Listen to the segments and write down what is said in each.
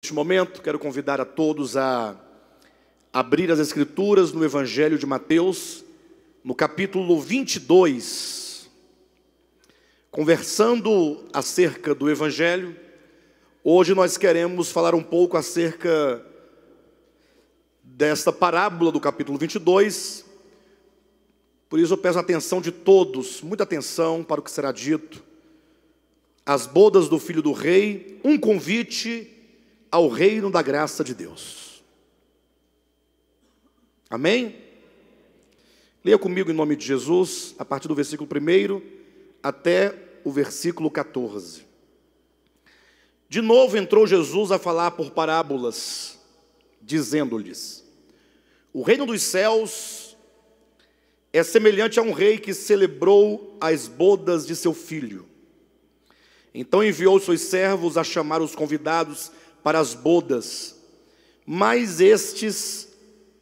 Neste momento, quero convidar a todos a abrir as Escrituras no Evangelho de Mateus, no capítulo 22. Conversando acerca do Evangelho, hoje nós queremos falar um pouco acerca desta parábola do capítulo 22. Por isso eu peço a atenção de todos, muita atenção para o que será dito. As bodas do Filho do Rei, um convite ao reino da graça de Deus. Amém? Leia comigo em nome de Jesus, a partir do versículo 1 até o versículo 14. De novo entrou Jesus a falar por parábolas, dizendo-lhes: o reino dos céus é semelhante a um rei que celebrou as bodas de seu filho. Então enviou seus servos a chamar os convidados para as bodas, mas estes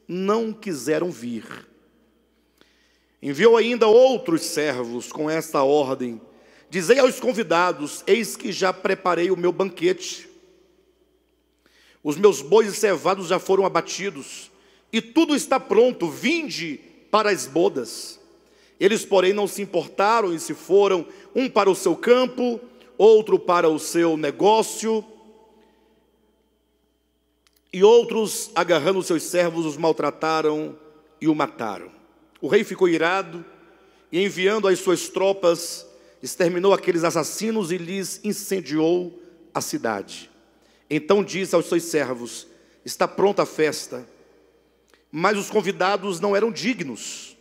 não quiseram vir. Enviou ainda outros servos com esta ordem: dizei aos convidados, eis que já preparei o meu banquete. Os meus bois cevados já foram abatidos, e tudo está pronto, vinde para as bodas. Eles, porém, não se importaram e se foram, um para o seu campo, outro para o seu negócio, e outros, agarrando seus servos, os maltrataram e o mataram. O rei ficou irado e, enviando as suas tropas, exterminou aqueles assassinos e lhes incendiou a cidade. Então disse aos seus servos: está pronta a festa, mas os convidados não eram dignos.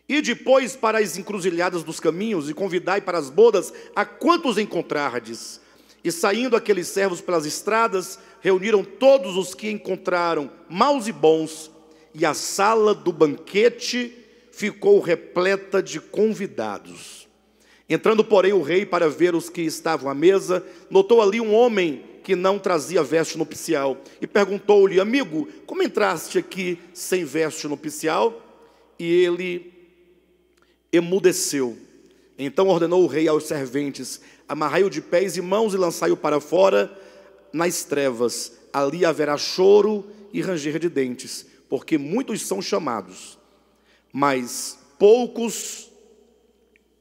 E depois para as encruzilhadas dos caminhos e convidai para as bodas a quantos encontrardes. E saindo aqueles servos pelas estradas, reuniram todos os que encontraram, maus e bons, e a sala do banquete ficou repleta de convidados. Entrando, porém, o rei para ver os que estavam à mesa, notou ali um homem que não trazia veste nupcial, e perguntou-lhe: amigo, como entraste aqui sem veste nupcial? E ele emudeceu. Então ordenou o rei aos serventes: amarrai-o de pés e mãos e lançai-o para fora nas trevas. Ali haverá choro e ranger de dentes, porque muitos são chamados, mas poucos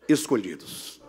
escolhidos.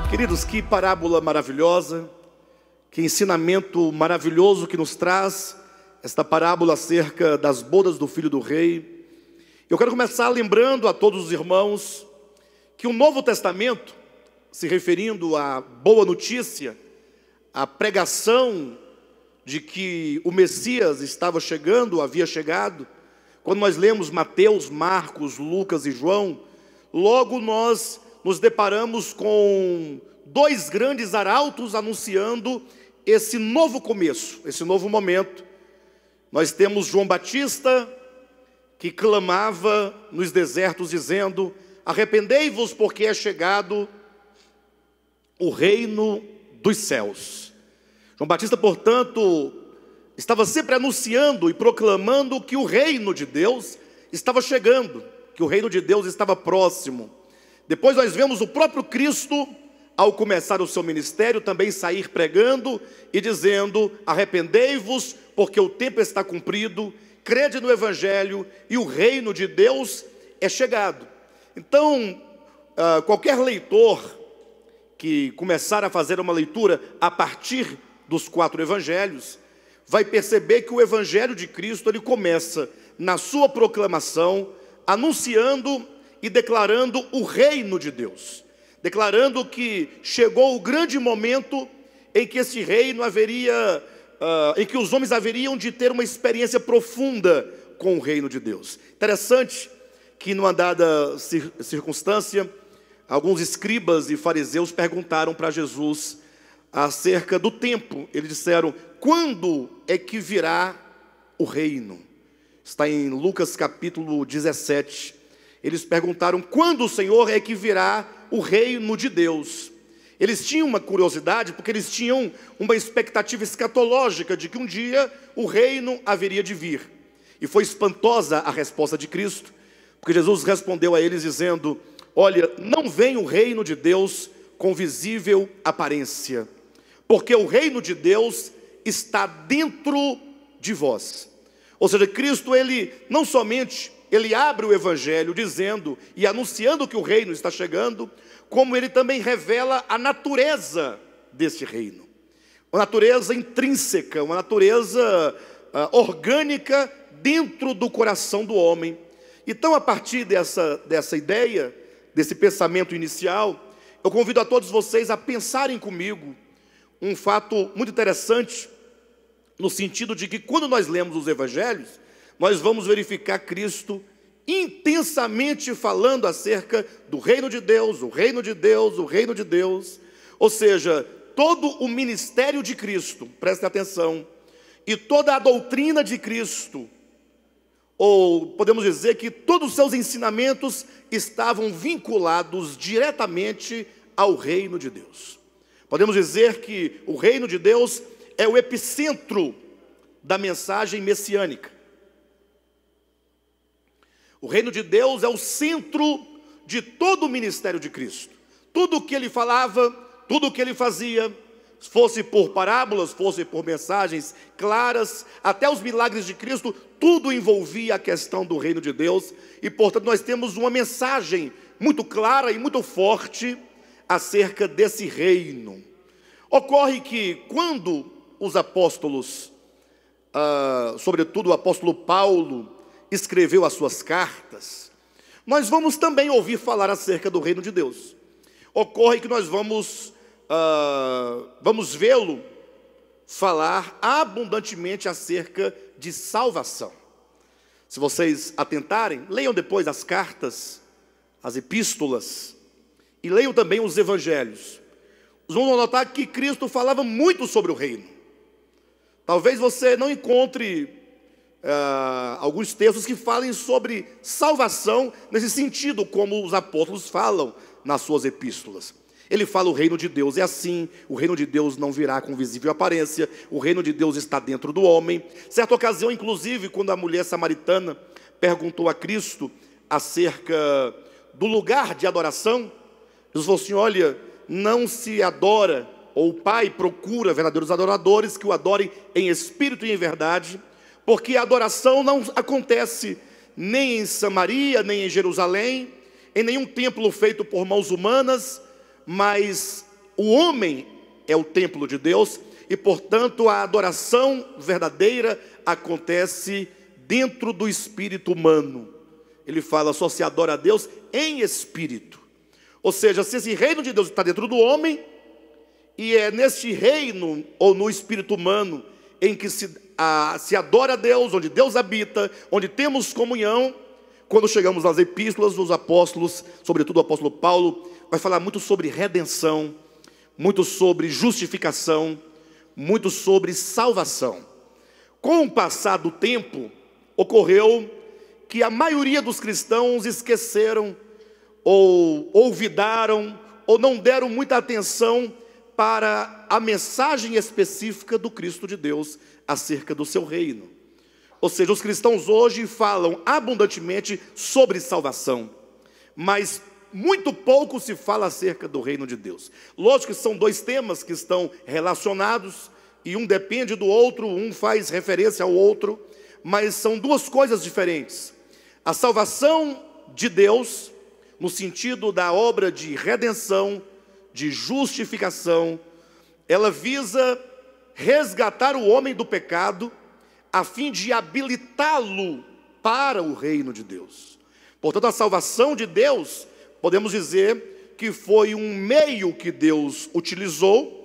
Queridos, que parábola maravilhosa, que ensinamento maravilhoso que nos traz esta parábola acerca das bodas do Filho do Rei. Eu quero começar lembrando a todos os irmãos que o Novo Testamento, se referindo à boa notícia, à pregação de que o Messias estava chegando, havia chegado, quando nós lemos Mateus, Marcos, Lucas e João, logo nós nos deparamos com dois grandes arautos anunciando esse novo começo, esse novo momento. Nós temos João Batista, que clamava nos desertos dizendo: arrependei-vos, porque é chegado o reino dos céus. João Batista, portanto, estava sempre anunciando e proclamando que o reino de Deus estava chegando, que o reino de Deus estava próximo. Depois nós vemos o próprio Cristo, ao começar o seu ministério, também sair pregando e dizendo: arrependei-vos, porque o tempo está cumprido, crede no Evangelho e o reino de Deus é chegado. Então, qualquer leitor que começar a fazer uma leitura a partir dos 4 evangelhos, vai perceber que o Evangelho de Cristo, ele começa na sua proclamação, anunciando e declarando o reino de Deus, declarando que chegou o grande momento em que esse reino haveria, em que os homens haveriam de ter uma experiência profunda com o reino de Deus. Interessante que numa dada circunstância, alguns escribas e fariseus perguntaram para Jesus acerca do tempo. Eles disseram: quando é que virá o reino? Está em Lucas capítulo 17. Eles perguntaram: quando, Senhor, é que virá o reino de Deus? Eles tinham uma curiosidade, porque eles tinham uma expectativa escatológica de que um dia o reino haveria de vir. E foi espantosa a resposta de Cristo, porque Jesus respondeu a eles dizendo: olha, não vem o reino de Deus com visível aparência, porque o reino de Deus está dentro de vós. Ou seja, Cristo, ele não somente ele abre o evangelho dizendo e anunciando que o reino está chegando, como ele também revela a natureza desse reino. Uma natureza intrínseca, uma natureza orgânica dentro do coração do homem. Então, a partir dessa ideia, desse pensamento inicial, eu convido a todos vocês a pensarem comigo um fato muito interessante, no sentido de que quando nós lemos os evangelhos, nós vamos verificar Cristo intensamente falando acerca do reino de Deus, o reino de Deus, o reino de Deus. Ou seja, todo o ministério de Cristo, prestem atenção, e toda a doutrina de Cristo, ou podemos dizer que todos os seus ensinamentos estavam vinculados diretamente ao reino de Deus. Podemos dizer que o reino de Deus é o epicentro da mensagem messiânica. O reino de Deus é o centro de todo o ministério de Cristo. Tudo o que ele falava, tudo o que ele fazia, fosse por parábolas, fosse por mensagens claras, até os milagres de Cristo, tudo envolvia a questão do reino de Deus. E portanto nós temos uma mensagem muito clara e muito forte acerca desse reino. Ocorre que quando os apóstolos, sobretudo o apóstolo Paulo, escreveu as suas cartas, nós vamos também ouvir falar acerca do reino de Deus. Ocorre que nós vamos vê-lo falar abundantemente acerca de salvação. Se vocês atentarem, leiam depois as cartas, as epístolas, e leiam também os evangelhos. Vocês vão notar que Cristo falava muito sobre o reino. Talvez você não encontre alguns textos que falem sobre salvação nesse sentido, como os apóstolos falam nas suas epístolas. Ele fala o reino de Deus é assim, o reino de Deus não virá com visível aparência, o reino de Deus está dentro do homem. Certa ocasião, inclusive, quando a mulher samaritana perguntou a Cristo acerca do lugar de adoração, Jesus falou assim: olha, não se adora, ou o Pai procura verdadeiros adoradores que o adorem em espírito e em verdade, porque a adoração não acontece nem em Samaria, nem em Jerusalém, em nenhum templo feito por mãos humanas, mas o homem é o templo de Deus, e portanto a adoração verdadeira acontece dentro do espírito humano. Ele fala: só se adora a Deus em espírito. Ou seja, se esse reino de Deus está dentro do homem, e é neste reino, ou no espírito humano, em que se adora a Deus, onde Deus habita, onde temos comunhão. Quando chegamos nas epístolas, os apóstolos, sobretudo o apóstolo Paulo, vai falar muito sobre redenção, muito sobre justificação, muito sobre salvação. Com o passar do tempo, ocorreu que a maioria dos cristãos esqueceram, ou olvidaram, ou não deram muita atenção para a mensagem específica do Cristo de Deus acerca do seu reino. Ou seja, os cristãos hoje falam abundantemente sobre salvação, mas muito pouco se fala acerca do reino de Deus. Lógico que são dois temas que estão relacionados, e um depende do outro, um faz referência ao outro, mas são duas coisas diferentes. A salvação de Deus, no sentido da obra de redenção, de justificação, ela visa resgatar o homem do pecado, a fim de habilitá-lo para o reino de Deus. Portanto, a salvação de Deus, podemos dizer que foi um meio que Deus utilizou.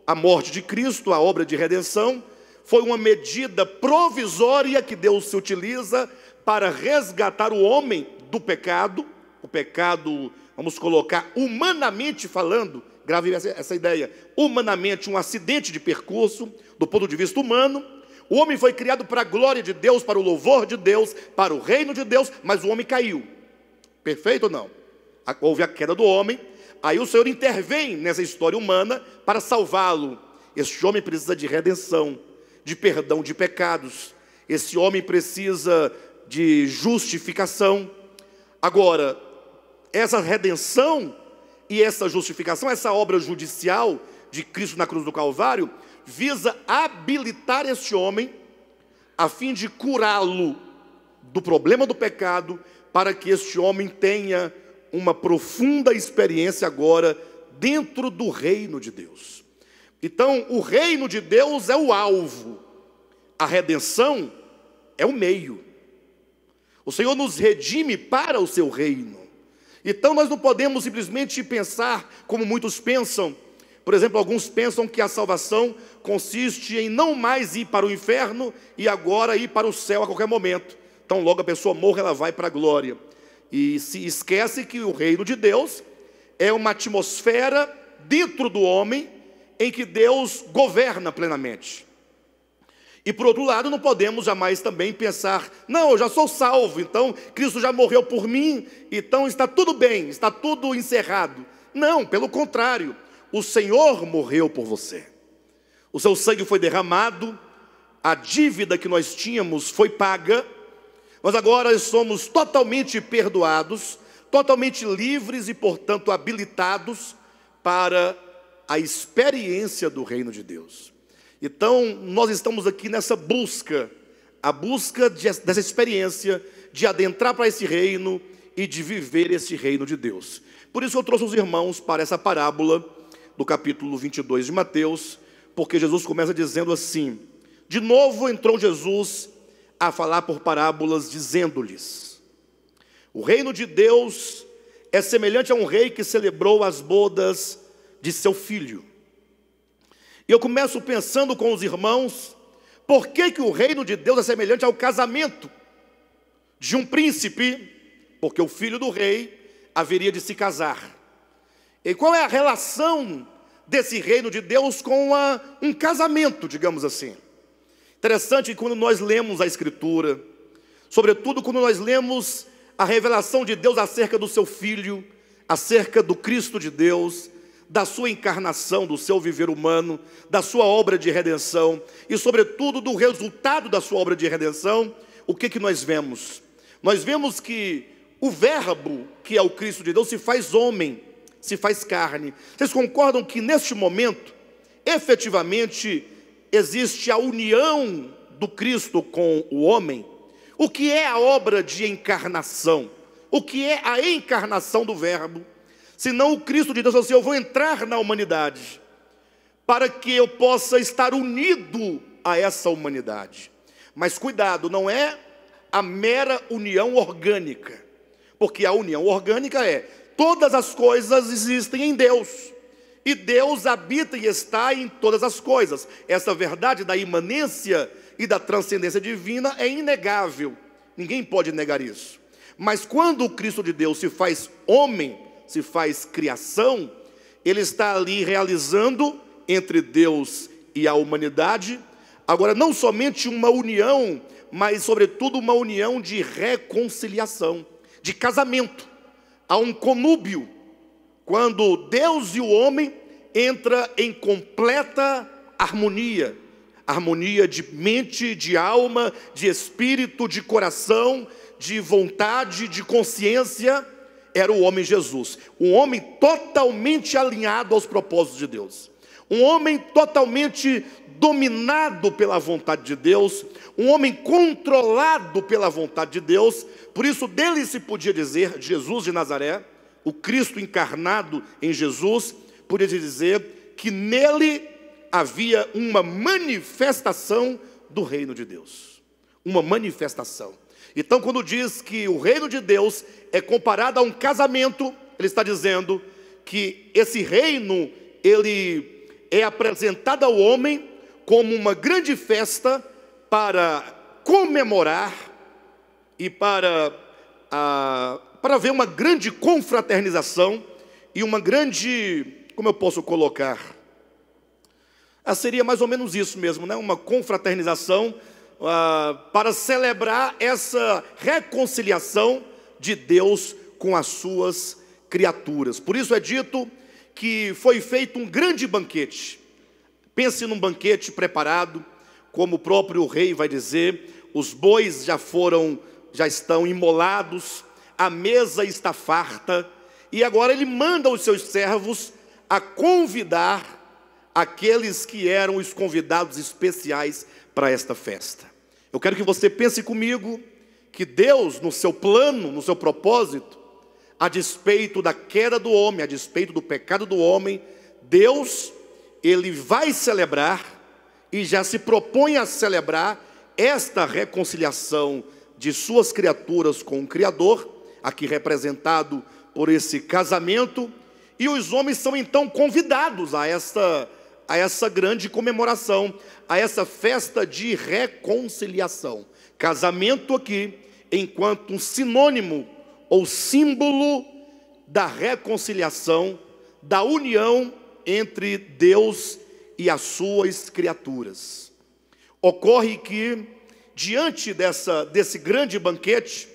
A morte de Cristo, a obra de redenção, foi uma medida provisória que Deus se utiliza para resgatar o homem do pecado, o pecado, vamos colocar humanamente falando, grave essa ideia, humanamente um acidente de percurso, do ponto de vista humano. O homem foi criado para a glória de Deus, para o louvor de Deus, para o reino de Deus, mas o homem caiu. Perfeito ou não? Houve a queda do homem, aí o Senhor intervém nessa história humana para salvá-lo. Este homem precisa de redenção, de perdão de pecados. Esse homem precisa de justificação. Agora, essa redenção e essa justificação, essa obra judicial de Cristo na cruz do Calvário, visa habilitar este homem a fim de curá-lo do problema do pecado, para que este homem tenha uma profunda experiência agora dentro do reino de Deus. Então, o reino de Deus é o alvo, a redenção é o meio. O Senhor nos redime para o seu reino. Então nós não podemos simplesmente pensar como muitos pensam. Por exemplo, alguns pensam que a salvação consiste em não mais ir para o inferno e agora ir para o céu a qualquer momento. Então logo a pessoa morre, ela vai para a glória. E se esquece que o reino de Deus é uma atmosfera dentro do homem em que Deus governa plenamente. E por outro lado, não podemos jamais também pensar, não, eu já sou salvo, então Cristo já morreu por mim, então está tudo bem, está tudo encerrado. Não, pelo contrário, o Senhor morreu por você. O seu sangue foi derramado, a dívida que nós tínhamos foi paga, nós agora somos totalmente perdoados, totalmente livres e, portanto, habilitados para a experiência do reino de Deus. Então, nós estamos aqui nessa busca, a busca dessa experiência, de adentrar para esse reino e de viver esse reino de Deus. Por isso eu trouxe os irmãos para essa parábola do capítulo 22 de Mateus, porque Jesus começa dizendo assim: de novo entrou Jesus a falar por parábolas, dizendo-lhes: o reino de Deus é semelhante a um rei que celebrou as bodas de seu filho. E eu começo pensando com os irmãos, por que o reino de Deus é semelhante ao casamento de um príncipe? Porque o filho do rei haveria de se casar. E qual é a relação desse reino de Deus com um casamento, digamos assim? Interessante que quando nós lemos a Escritura, sobretudo quando nós lemos a revelação de Deus acerca do seu Filho, acerca do Cristo de Deus, da sua encarnação, do seu viver humano, da sua obra de redenção e, sobretudo, do resultado da sua obra de redenção, o que nós vemos? Nós vemos que o verbo, que é o Cristo de Deus, se faz homem, se faz carne. Vocês concordam que neste momento, efetivamente, existe a união do Cristo com o homem? O que é a obra de encarnação? O que é a encarnação do verbo? Senão o Cristo de Deus falou assim: eu vou entrar na humanidade, para que eu possa estar unido a essa humanidade. Mas cuidado, não é a mera união orgânica, porque a união orgânica é, todas as coisas existem em Deus, e Deus habita e está em todas as coisas. Essa verdade da imanência e da transcendência divina é inegável, ninguém pode negar isso. Mas quando o Cristo de Deus se faz homem, se faz criação, ele está ali realizando entre Deus e a humanidade, agora não somente uma união, mas sobretudo uma união de reconciliação, de casamento. Há um conúbio, quando Deus e o homem entram em completa harmonia, harmonia de mente, de alma, de espírito, de coração, de vontade, de consciência. Era o homem Jesus, um homem totalmente alinhado aos propósitos de Deus, um homem totalmente dominado pela vontade de Deus, um homem controlado pela vontade de Deus. Por isso dele se podia dizer, Jesus de Nazaré, o Cristo encarnado em Jesus, podia dizer que nele havia uma manifestação do reino de Deus, uma manifestação. Então, quando diz que o reino de Deus é comparado a um casamento, ele está dizendo que esse reino, ele é apresentado ao homem como uma grande festa para comemorar e para para haver uma grande confraternização e uma grande, como eu posso colocar? Seria mais ou menos isso mesmo, né? Uma confraternização para celebrar essa reconciliação de Deus com as suas criaturas. Por isso é dito que foi feito um grande banquete. Pense num banquete preparado, como o próprio rei vai dizer, os bois já estão imolados, a mesa está farta, e agora ele manda os seus servos a convidar aqueles que eram os convidados especiais para esta festa. Eu quero que você pense comigo que Deus, no seu plano, no seu propósito, a despeito da queda do homem, a despeito do pecado do homem, Deus, Ele vai celebrar e já se propõe a celebrar esta reconciliação de suas criaturas com o Criador, aqui representado por esse casamento, e os homens são então convidados a essa grande comemoração, a essa festa de reconciliação. Casamento aqui, enquanto um sinônimo ou símbolo da reconciliação, da união entre Deus e as suas criaturas. Ocorre que, diante desse grande banquete,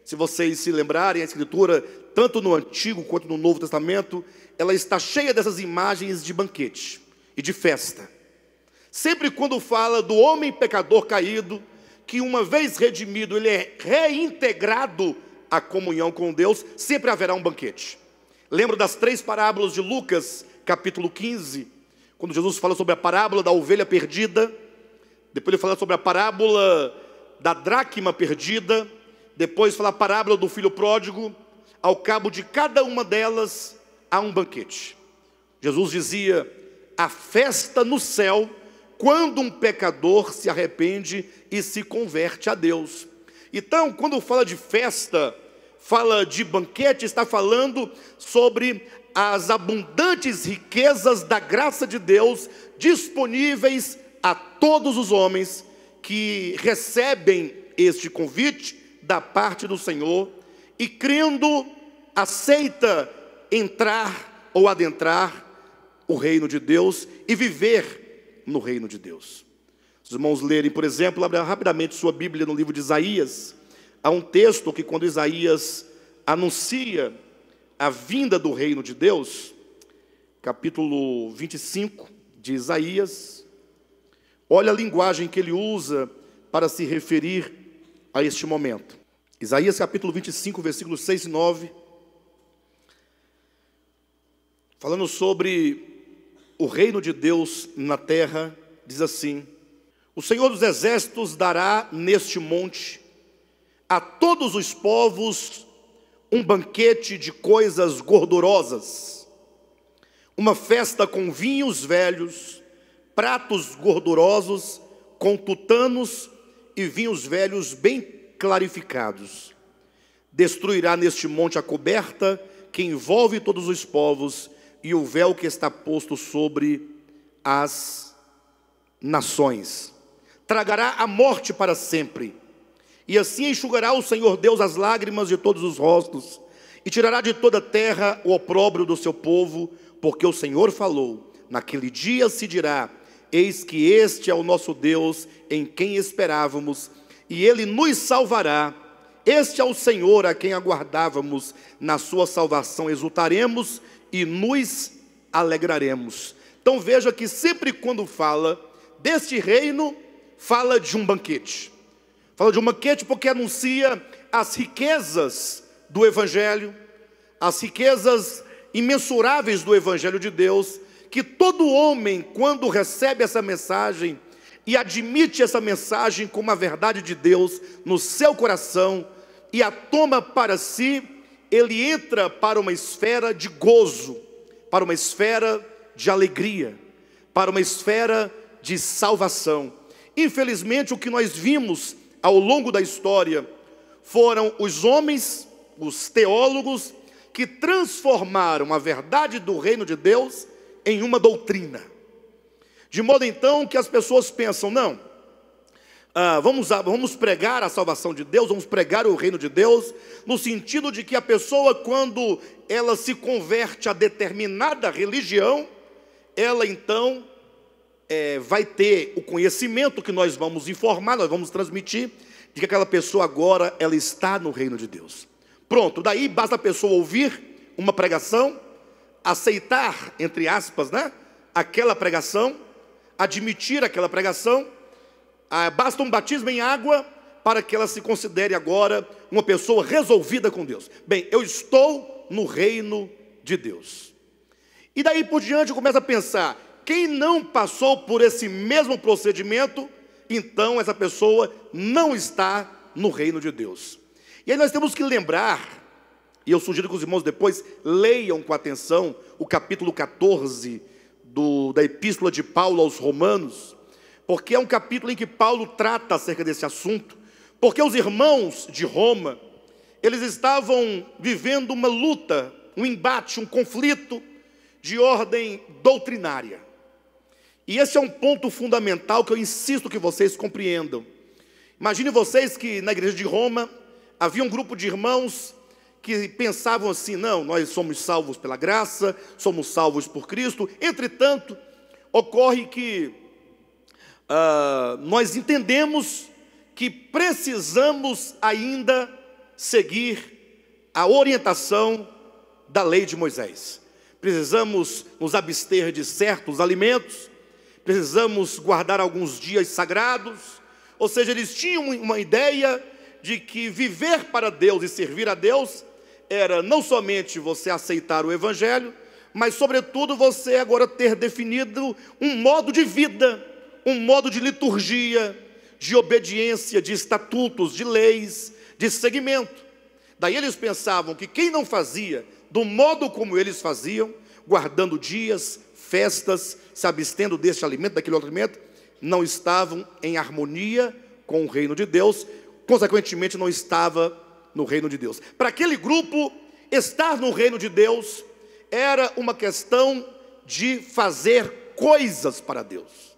se vocês se lembrarem, a Escritura, tanto no Antigo quanto no Novo Testamento, ela está cheia dessas imagens de banquete e de festa. Sempre quando fala do homem pecador caído, que uma vez redimido, ele é reintegrado à comunhão com Deus, sempre haverá um banquete. Lembro das 3 parábolas de Lucas, capítulo 15, quando Jesus fala sobre a parábola da ovelha perdida, depois ele fala sobre a parábola da dracma perdida, depois fala a parábola do filho pródigo. Ao cabo de cada uma delas há um banquete. Jesus dizia: a festa no céu, quando um pecador se arrepende e se converte a Deus. Então, quando fala de festa, fala de banquete, está falando sobre as abundantes riquezas da graça de Deus disponíveis a todos os homens que recebem este convite da parte do Senhor e, crendo, aceita entrar ou adentrar o reino de Deus e viver no reino de Deus. Os irmãos lerem, por exemplo, abra rapidamente sua Bíblia no livro de Isaías. Há um texto que, quando Isaías anuncia a vinda do reino de Deus, capítulo 25 de Isaías, olha a linguagem que ele usa para se referir a este momento. Isaías capítulo 25, versículos 6 e 9, falando sobre o reino de Deus na terra, diz assim: o Senhor dos exércitos dará neste monte a todos os povos um banquete de coisas gordurosas, uma festa com vinhos velhos, pratos gordurosos, com tutanos e vinhos velhos bem clarificados. Destruirá neste monte a coberta que envolve todos os povos e o véu que está posto sobre as nações. Tragará a morte para sempre, e assim enxugará o Senhor Deus as lágrimas de todos os rostos, e tirará de toda a terra o opróbrio do seu povo, porque o Senhor falou. Naquele dia se dirá: eis que este é o nosso Deus, em quem esperávamos, e Ele nos salvará. Este é o Senhor a quem aguardávamos, na sua salvação exultaremos e nos alegraremos. Então veja que sempre quando fala deste reino, fala de um banquete. Fala de um banquete porque anuncia as riquezas do Evangelho, as riquezas imensuráveis do Evangelho de Deus, que todo homem, quando recebe essa mensagem e admite essa mensagem como a verdade de Deus no seu coração e a toma para si, ele entra para uma esfera de gozo, para uma esfera de alegria, para uma esfera de salvação. Infelizmente, o que nós vimos ao longo da história foram os homens, os teólogos, que transformaram a verdade do reino de Deus em uma doutrina. De modo então que as pessoas pensam: não, vamos pregar a salvação de Deus, vamos pregar o reino de Deus, no sentido de que a pessoa, quando ela se converte a determinada religião, ela então vai ter o conhecimento que nós vamos informar, nós vamos transmitir, de que aquela pessoa agora, ela está no reino de Deus. Pronto, daí basta a pessoa ouvir uma pregação, aceitar, entre aspas, aquela pregação, admitir aquela pregação, basta um batismo em água para que ela se considere agora uma pessoa resolvida com Deus. Bem, eu estou no reino de Deus. E daí por diante eu começo a pensar, quem não passou por esse mesmo procedimento, então essa pessoa não está no reino de Deus. E aí nós temos que lembrar, e eu sugiro que os irmãos depois leiam com atenção o capítulo 14 da Epístola de Paulo aos Romanos, porque é um capítulo em que Paulo trata acerca desse assunto, porque os irmãos de Roma, eles estavam vivendo uma luta, um embate, um conflito de ordem doutrinária. E esse é um ponto fundamental que eu insisto que vocês compreendam. Imagine vocês que na igreja de Roma havia um grupo de irmãos que pensavam assim, não, nós somos salvos pela graça, somos salvos por Cristo. Entretanto, ocorre que nós entendemos que precisamos ainda seguir a orientação da lei de Moisés. Precisamos nos abster de certos alimentos, precisamos guardar alguns dias sagrados. Ou seja, eles tinham uma ideia de que viver para Deus e servir a Deus era não somente você aceitar o Evangelho, mas sobretudo você agora ter definido um modo de vida, um modo de liturgia, de obediência, de estatutos, de leis, de seguimento. Daí eles pensavam que quem não fazia do modo como eles faziam, guardando dias, festas, se abstendo deste alimento, daquele outro alimento, não estavam em harmonia com o reino de Deus, consequentemente não estava no reino de Deus. Para aquele grupo, estar no reino de Deus era uma questão de fazer coisas para Deus.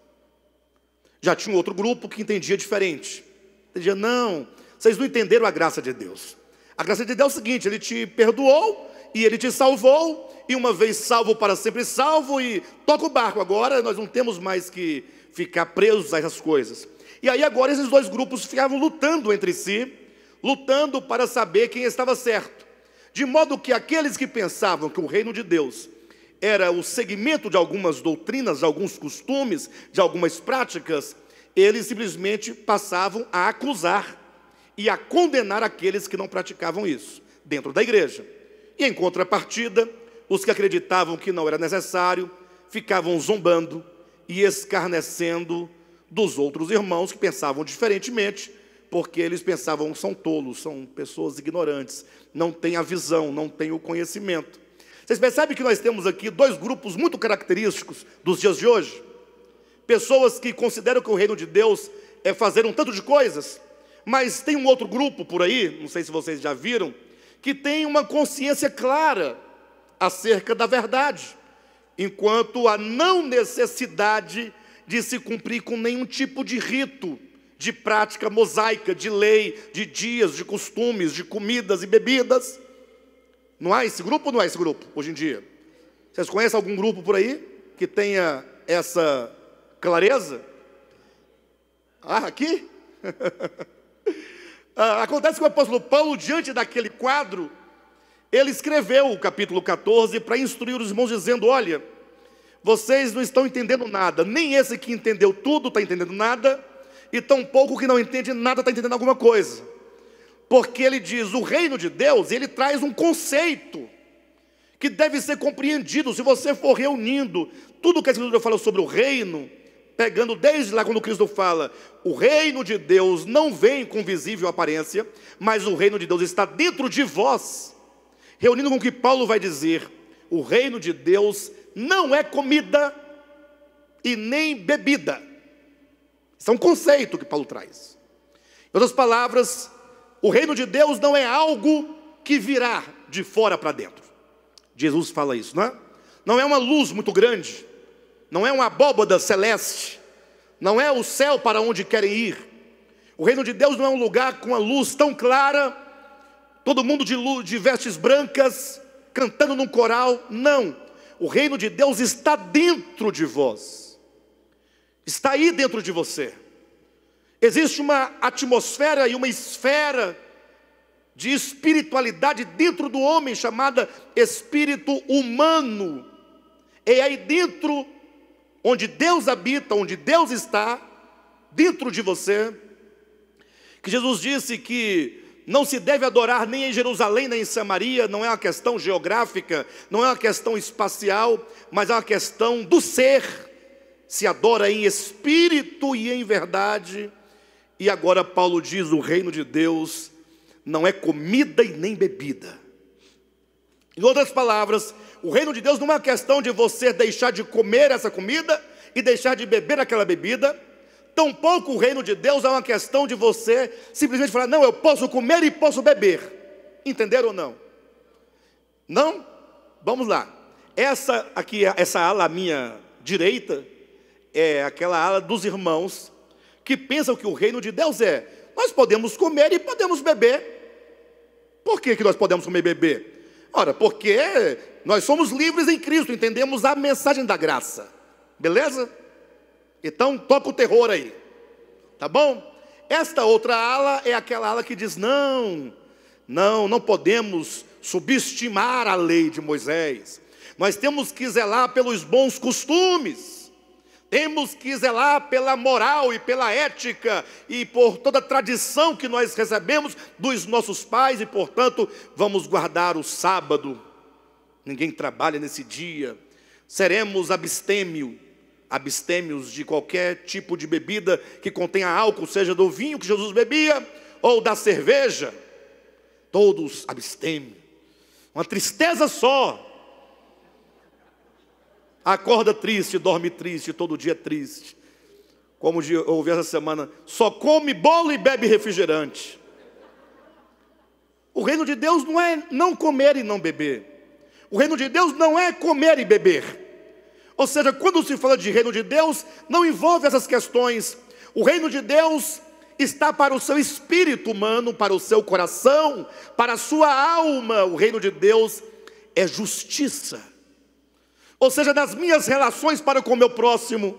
Já tinha um outro grupo que entendia diferente. Entendia, não, vocês não entenderam a graça de Deus. A graça de Deus é o seguinte, Ele te perdoou e Ele te salvou, e uma vez salvo, para sempre salvo, e toca o barco. Agora nós não temos mais que ficar presos a essas coisas. E aí agora esses dois grupos ficavam lutando entre si, lutando para saber quem estava certo. De modo que aqueles que pensavam que o reino de Deus era o seguimento de algumas doutrinas, de alguns costumes, de algumas práticas, eles simplesmente passavam a acusar e a condenar aqueles que não praticavam isso dentro da igreja. E em contrapartida, os que acreditavam que não era necessário, ficavam zombando e escarnecendo dos outros irmãos que pensavam diferentemente, porque eles pensavam que são tolos, são pessoas ignorantes, não têm a visão, não têm o conhecimento. Vocês percebem que nós temos aqui dois grupos muito característicos dos dias de hoje? Pessoas que consideram que o reino de Deus é fazer um tanto de coisas, mas tem um outro grupo por aí, não sei se vocês já viram, que tem uma consciência clara acerca da verdade, enquanto a não necessidade de se cumprir com nenhum tipo de rito, de prática mosaica, de lei, de dias, de costumes, de comidas e bebidas. Não há esse grupo ou não há esse grupo hoje em dia? Vocês conhecem algum grupo por aí que tenha essa clareza? Aqui? Acontece que o apóstolo Paulo, diante daquele quadro, ele escreveu o capítulo 14 para instruir os irmãos, dizendo, olha, vocês não estão entendendo nada, nem esse que entendeu tudo está entendendo nada, e tão pouco que não entende nada está entendendo alguma coisa. Porque ele diz, o reino de Deus, ele traz um conceito que deve ser compreendido. Se você for reunindo tudo que a Escritura fala sobre o reino, pegando desde lá quando Cristo fala, o reino de Deus não vem com visível aparência, mas o reino de Deus está dentro de vós, reunindo com o que Paulo vai dizer, o reino de Deus não é comida e nem bebida. Isso é um conceito que Paulo traz. Em outras palavras, o reino de Deus não é algo que virá de fora para dentro. Jesus fala isso, não é? Não é uma luz muito grande, não é uma abóbada celeste, não é o céu para onde querem ir. O reino de Deus não é um lugar com a luz tão clara, todo mundo de vestes brancas, cantando num coral. Não, o reino de Deus está dentro de vós, está aí dentro de você. Existe uma atmosfera e uma esfera de espiritualidade dentro do homem, chamada espírito humano. É aí dentro, onde Deus habita, onde Deus está, dentro de você, que Jesus disse que não se deve adorar nem em Jerusalém, nem em Samaria. Não é uma questão geográfica, não é uma questão espacial, mas é uma questão do ser. Se adora em espírito e em verdade. E agora Paulo diz: o reino de Deus não é comida e nem bebida. Em outras palavras, o reino de Deus não é uma questão de você deixar de comer essa comida e deixar de beber aquela bebida. Tampouco o reino de Deus é uma questão de você simplesmente falar: não, eu posso comer e posso beber. Entenderam ou não? Não? Vamos lá. Essa aqui, essa ala à minha direita, é aquela ala dos irmãos que pensam que o reino de Deus é: nós podemos comer e podemos beber. Por que nós podemos comer e beber? Ora, porque nós somos livres em Cristo, entendemos a mensagem da graça. Beleza? Então toca o terror aí, tá bom? Esta outra ala é aquela ala que diz: não podemos subestimar a lei de Moisés. Nós temos que zelar pelos bons costumes, temos que zelar pela moral e pela ética e por toda a tradição que nós recebemos dos nossos pais, e portanto vamos guardar o sábado. Ninguém trabalha nesse dia. Seremos abstêmios de qualquer tipo de bebida que contenha álcool, seja do vinho que Jesus bebia ou da cerveja. Todos abstêmios. Uma tristeza só. Acorda triste, dorme triste, todo dia triste. Como eu ouvi essa semana: só come bolo e bebe refrigerante. O reino de Deus não é não comer e não beber. O reino de Deus não é comer e beber. Ou seja, quando se fala de reino de Deus, não envolve essas questões. O reino de Deus está para o seu espírito humano, para o seu coração, para a sua alma. O reino de Deus é justiça. Ou seja, nas minhas relações para com o meu próximo,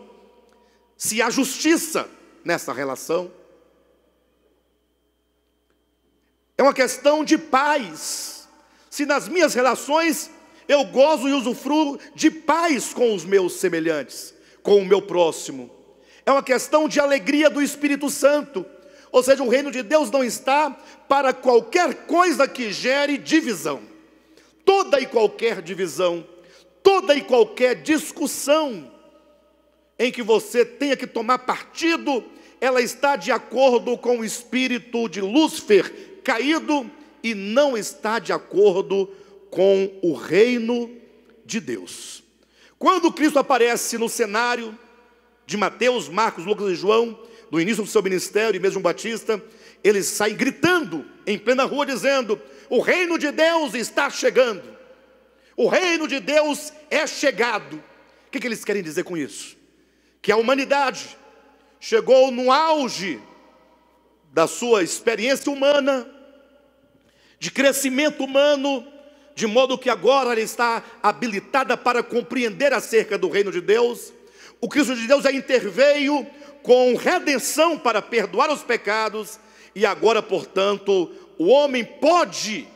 se há justiça nessa relação, é uma questão de paz. Se nas minhas relações eu gozo e usufruo de paz com os meus semelhantes, com o meu próximo, é uma questão de alegria do Espírito Santo. Ou seja, o reino de Deus não está para qualquer coisa que gere divisão. Toda e qualquer divisão, toda e qualquer discussão em que você tenha que tomar partido, ela está de acordo com o espírito de Lúcifer caído e não está de acordo com o reino de Deus. Quando Cristo aparece no cenário de Mateus, Marcos, Lucas e João, no início do seu ministério, e mesmo João Batista, eles saem gritando em plena rua, dizendo: o reino de Deus está chegando, o reino de Deus é chegado. O que eles querem dizer com isso? Que a humanidade chegou no auge da sua experiência humana, de crescimento humano, de modo que agora ela está habilitada para compreender acerca do reino de Deus. O Cristo de Deus já interveio com redenção para perdoar os pecados, e agora, portanto, o homem pode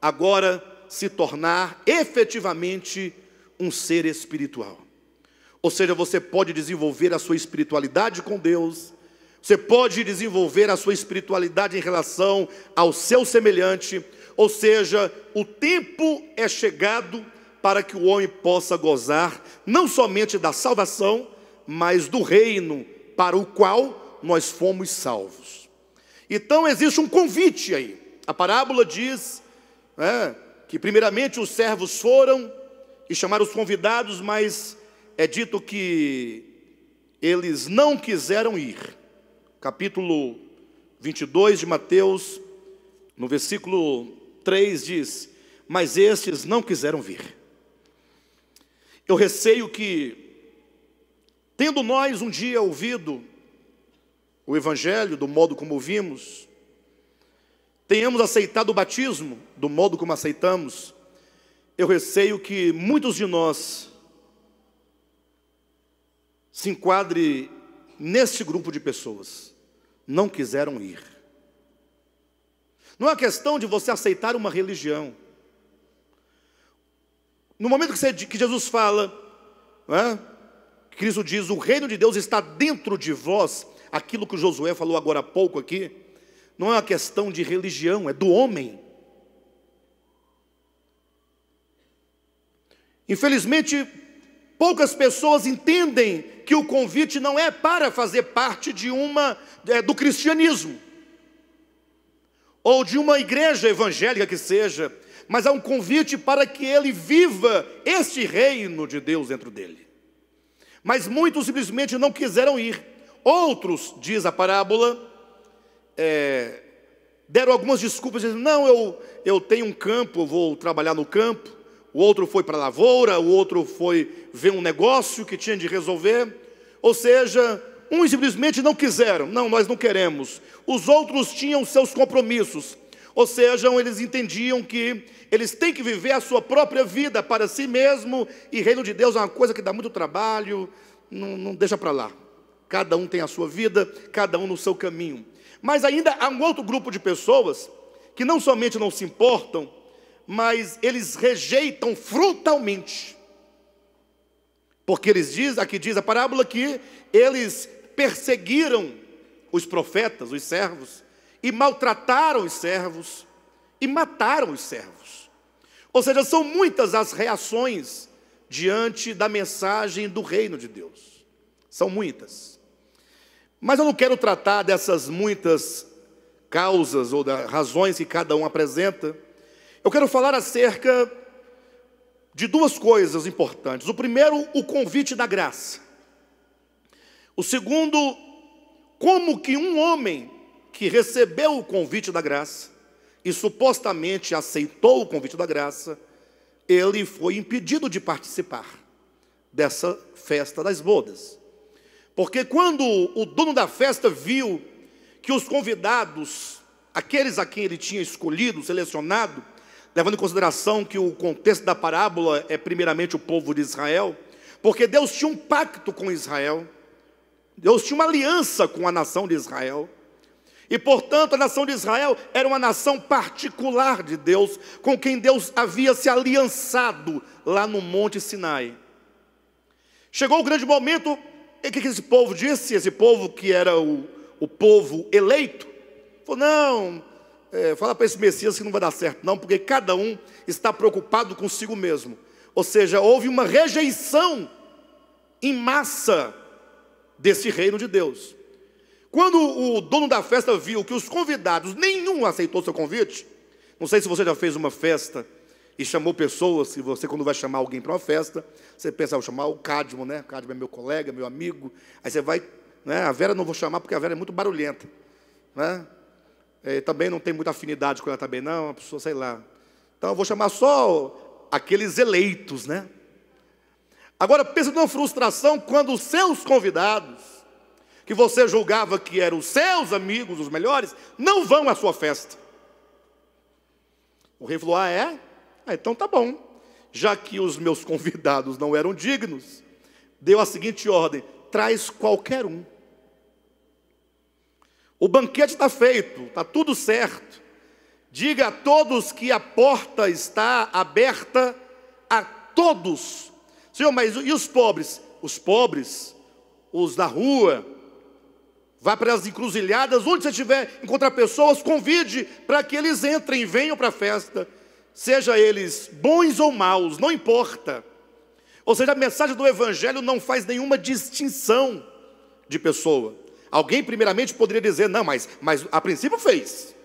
agora se tornar efetivamente um ser espiritual. Ou seja, você pode desenvolver a sua espiritualidade com Deus, você pode desenvolver a sua espiritualidade em relação ao seu semelhante. Ou seja, o tempo é chegado para que o homem possa gozar não somente da salvação, mas do reino para o qual nós fomos salvos. Então existe um convite aí. A parábola diz que primeiramente os servos foram e chamaram os convidados, mas é dito que eles não quiseram ir. Capítulo 22 de Mateus, no versículo 3 diz: mas estes não quiseram vir. Eu receio que, tendo nós um dia ouvido o Evangelho do modo como vimos, tenhamos aceitado o batismo do modo como aceitamos, eu receio que muitos de nós se enquadre nesse grupo de pessoas. Não quiseram ir. Não é questão de você aceitar uma religião. No momento que Jesus fala, Cristo diz, o reino de Deus está dentro de vós, aquilo que o Josué falou agora há pouco aqui, não é uma questão de religião, é do homem. Infelizmente, poucas pessoas entendem que o convite não é para fazer parte do cristianismo, ou de uma igreja evangélica que seja, mas é um convite para que ele viva este reino de Deus dentro dele. Mas muitos simplesmente não quiseram ir. Outros, diz a parábola, deram algumas desculpas, dizendo, não, eu tenho um campo, eu vou trabalhar no campo. O outro foi para a lavoura, o outro foi ver um negócio que tinha de resolver. Ou seja, uns simplesmente não quiseram, não, nós não queremos. Os outros tinham seus compromissos, ou seja, eles entendiam que eles têm que viver a sua própria vida para si mesmo, e reino de Deus é uma coisa que dá muito trabalho, não deixa para lá. Cada um tem a sua vida, cada um no seu caminho. Mas ainda há um outro grupo de pessoas que não somente não se importam, mas eles rejeitam frontalmente. Porque aqui diz a parábola que eles perseguiram os profetas, os servos, e maltrataram os servos, e mataram os servos. Ou seja, são muitas as reações diante da mensagem do reino de Deus. São muitas. Mas eu não quero tratar dessas muitas causas ou das razões que cada um apresenta. Eu quero falar acerca de duas coisas importantes. O primeiro, o convite da graça. O segundo, como que um homem que recebeu o convite da graça e supostamente aceitou o convite da graça, ele foi impedido de participar dessa festa das bodas. Porque quando o dono da festa viu que os convidados, aqueles a quem ele tinha escolhido, selecionado, levando em consideração que o contexto da parábola é primeiramente o povo de Israel, porque Deus tinha um pacto com Israel, Deus tinha uma aliança com a nação de Israel, e portanto a nação de Israel era uma nação particular de Deus, com quem Deus havia se aliançado lá no Monte Sinai. Chegou o grande momento, e o que esse povo disse? Esse povo que era o povo eleito, falou, não, fala para esse Messias que não vai dar certo não, porque cada um está preocupado consigo mesmo. Ou seja, houve uma rejeição em massa desse reino de Deus. Quando o dono da festa viu que os convidados, nenhum aceitou seu convite, não sei se você já fez uma festa e chamou pessoas, se você quando vai chamar alguém para uma festa, você pensa, vou chamar o Cadmo, né? O Cadmo é meu colega, meu amigo, aí você vai, né? A Vera não vou chamar porque a Vera é muito barulhenta, né? Também não tem muita afinidade com ela também não, uma pessoa, sei lá. Então eu vou chamar só aqueles eleitos, né? Agora pensa numa frustração quando os seus convidados, que você julgava que eram os seus amigos, os melhores, não vão à sua festa. O rei falou, então tá bom. Já que os meus convidados não eram dignos, deu a seguinte ordem, traz qualquer um. O banquete está feito, está tudo certo. Diga a todos que a porta está aberta a todos. Senhor, mas e os pobres? Os pobres, os da rua, vá para as encruzilhadas, onde você estiver, encontrar pessoas, convide para que eles entrem e venham para a festa. Seja eles bons ou maus, não importa. Ou seja, a mensagem do Evangelho não faz nenhuma distinção de pessoa. Alguém primeiramente poderia dizer, não, mas a princípio fez,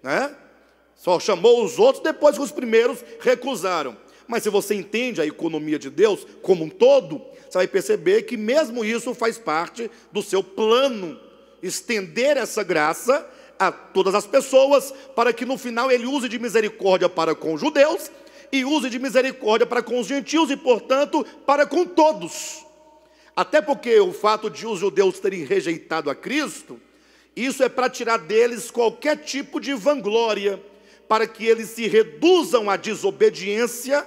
né? Só chamou os outros depois que os primeiros recusaram. Mas se você entende a economia de Deus como um todo, você vai perceber que mesmo isso faz parte do seu plano, estender essa graça a todas as pessoas, para que no final ele use de misericórdia para com os judeus, e use de misericórdia para com os gentios, e portanto para com todos. Até porque o fato de os judeus terem rejeitado a Cristo, Isso é para tirar deles qualquer tipo de vanglória, para que eles se reduzam à desobediência,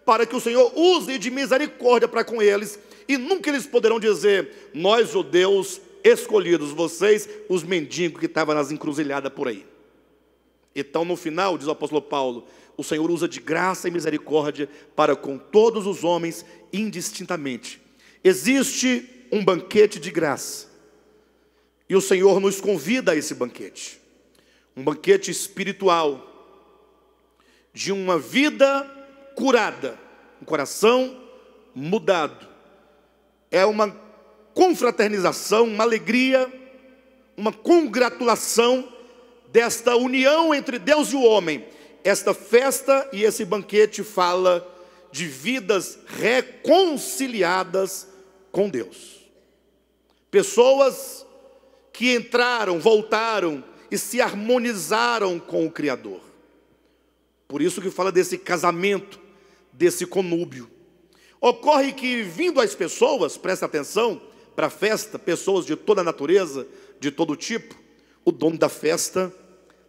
para que o Senhor use de misericórdia para com eles, e nunca eles poderão dizer: nós, judeus escolhidos, vocês, os mendigos que estavam nas encruzilhadas por aí. Então, no final, diz o apóstolo Paulo, o Senhor usa de graça e misericórdia para com todos os homens indistintamente. Existe um banquete de graça, e o Senhor nos convida a esse banquete, um banquete espiritual, de uma vida curada, um coração mudado. É uma confraternização, uma alegria, uma congratulação desta união entre Deus e o homem. Esta festa e esse banquete fala de vidas reconciliadas com Deus. Pessoas que entraram, voltaram e se harmonizaram com o Criador. Por isso que fala desse casamento, desse conúbio. Ocorre que, vindo as pessoas, presta atenção, para a festa, pessoas de toda a natureza, de todo tipo, o dono da festa,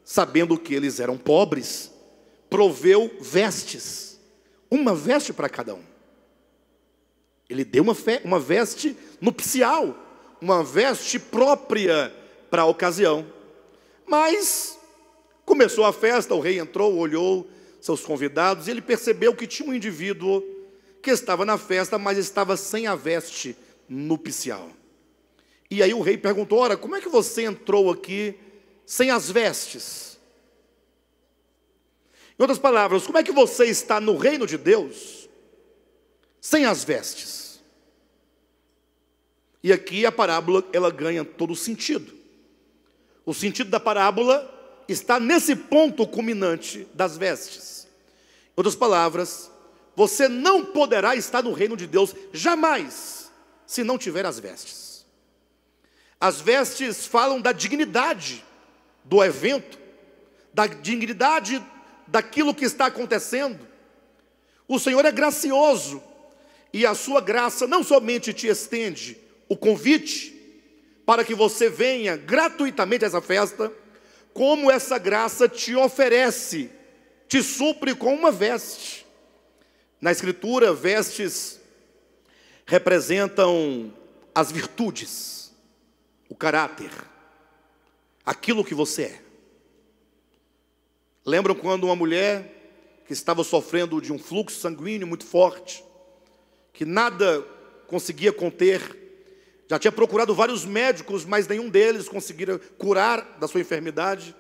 sabendo que eles eram pobres, proveu vestes, uma veste para cada um. Ele deu uma veste nupcial, uma veste própria para a ocasião. Mas começou a festa, o rei entrou, olhou seus convidados, e ele percebeu que tinha um indivíduo que estava na festa, mas estava sem a veste nupcial. E aí o rei perguntou: ora, como é que você entrou aqui sem as vestes? Em outras palavras, como é que você está no reino de Deus sem as vestes? E aqui a parábola, ela ganha todo o sentido. O sentido da parábola está nesse ponto culminante das vestes. Em outras palavras, você não poderá estar no reino de Deus jamais, se não tiver as vestes. As vestes falam da dignidade do evento, da dignidade daquilo que está acontecendo. O Senhor é gracioso, e a sua graça não somente te estende o convite para que você venha gratuitamente a essa festa, como essa graça te oferece, te supre com uma veste. Na Escritura, vestes representam as virtudes, o caráter, aquilo que você é. Lembram quando uma mulher que estava sofrendo de um fluxo sanguíneo muito forte, que nada conseguia conter, já tinha procurado vários médicos, mas nenhum deles conseguira curar da sua enfermidade,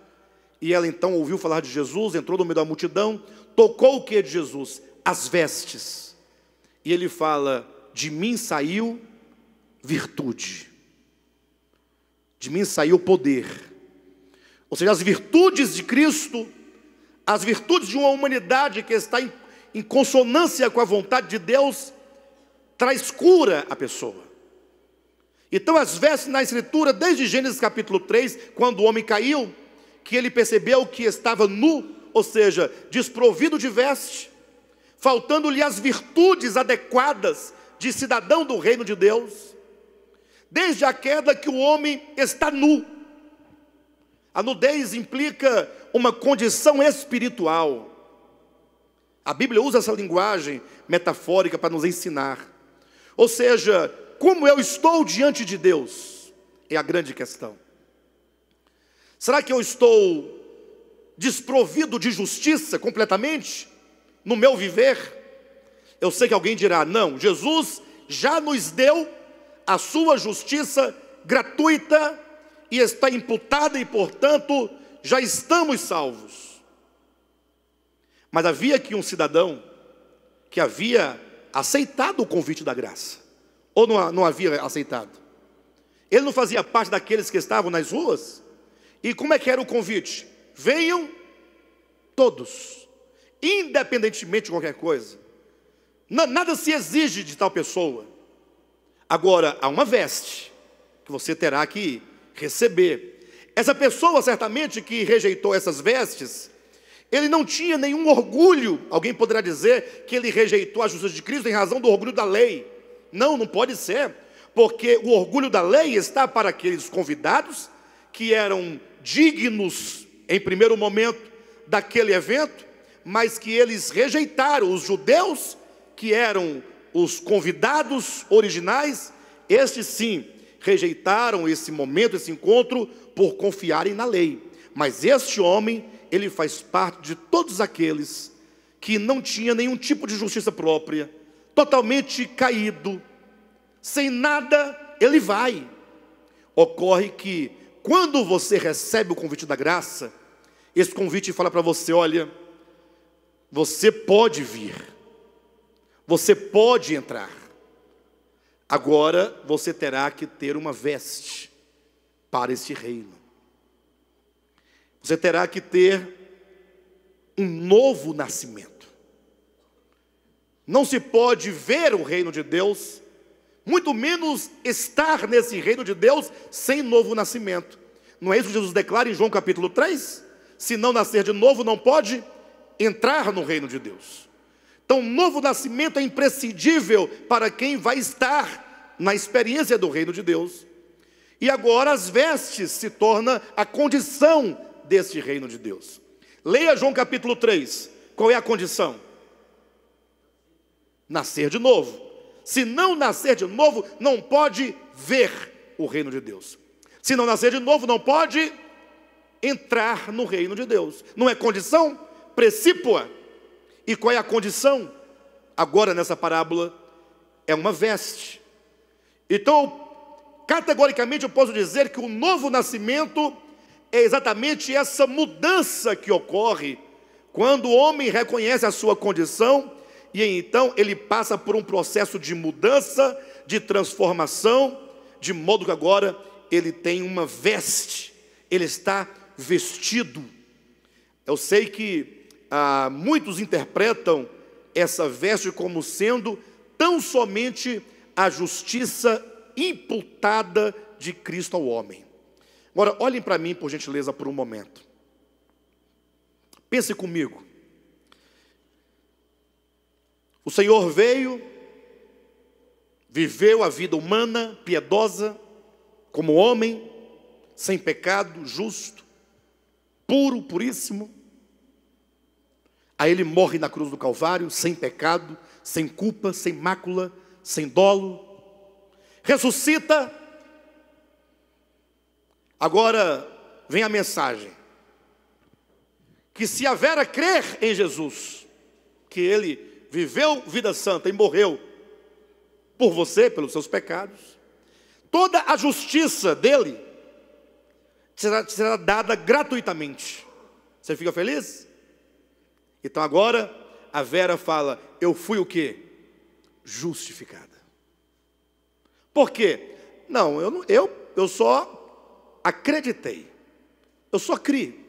e ela então ouviu falar de Jesus, entrou no meio da multidão, tocou o que de Jesus? As vestes. E ele fala: de mim saiu virtude, de mim saiu poder. Ou seja, as virtudes de Cristo, as virtudes de uma humanidade que está em consonância com a vontade de Deus, traz cura à pessoa. Então as vestes na Escritura, desde Gênesis capítulo 3, quando o homem caiu, que ele percebeu que estava nu, ou seja, desprovido de veste, faltando-lhe as virtudes adequadas de cidadão do reino de Deus. Desde a queda que o homem está nu. A nudez implica uma condição espiritual. A Bíblia usa essa linguagem metafórica para nos ensinar. Ou seja, como eu estou diante de Deus, é a grande questão. Será que eu estou desprovido de justiça completamente no meu viver? Eu sei que alguém dirá: não, Jesus já nos deu a sua justiça gratuita e está imputada, e portanto já estamos salvos. Mas havia aqui um cidadão que havia aceitado o convite da graça, ou não havia aceitado? Ele não fazia parte daqueles que estavam nas ruas? E como é que era o convite? Venham todos, independentemente de qualquer coisa. Nada se exige de tal pessoa. Agora, há uma veste que você terá que receber. Essa pessoa, certamente, que rejeitou essas vestes, ele não tinha nenhum orgulho. Alguém poderá dizer que ele rejeitou a justiça de Cristo em razão do orgulho da lei. Não, não pode ser, porque o orgulho da lei está para aqueles convidados que eram dignos, em primeiro momento, daquele evento, mas que eles rejeitaram. Os judeus, que eram os convidados originais, estes sim, rejeitaram esse momento, esse encontro, por confiarem na lei. Mas este homem, ele faz parte de todos aqueles que não tinha nenhum tipo de justiça própria, totalmente caído, sem nada, ele vai. Ocorre que, quando você recebe o convite da graça, esse convite fala para você: olha, você pode vir, você pode entrar, agora você terá que ter uma veste para este reino. Você terá que ter um novo nascimento. Não se pode ver o reino de Deus, muito menos estar nesse reino de Deus, sem novo nascimento. Não é isso que Jesus declara em João capítulo 3? Se não nascer de novo, não pode entrar no reino de Deus. Então, novo nascimento é imprescindível para quem vai estar na experiência do reino de Deus. E agora as vestes se tornam a condição deste reino de Deus. Leia João capítulo 3. Qual é a condição? Nascer de novo. Se não nascer de novo, não pode ver o reino de Deus. Se não nascer de novo, não pode entrar no reino de Deus. Não é condição? Precípua. E qual é a condição? Agora nessa parábola, é uma veste. Então, categoricamente eu posso dizer que o novo nascimento é exatamente essa mudança que ocorre quando o homem reconhece a sua condição, e então ele passa por um processo de mudança, de transformação, de modo que agora ele tem uma veste, ele está vestido. Eu sei que muitos interpretam essa veste como sendo tão somente a justiça imputada de Cristo ao homem. Agora, olhem para mim, por gentileza, por um momento. Pense comigo. O Senhor veio, viveu a vida humana, piedosa, como homem, sem pecado, justo, puro, puríssimo. Aí ele morre na cruz do Calvário, sem pecado, sem culpa, sem mácula, sem dolo. Ressuscita. Agora vem a mensagem: que se a Vera crer em Jesus, que ele viveu vida santa e morreu por você, pelos seus pecados, toda a justiça dele será dada gratuitamente. Você fica feliz? Então agora a Vera fala: eu fui o quê? Justificada. Por quê? Não, eu só acreditei, eu só criei.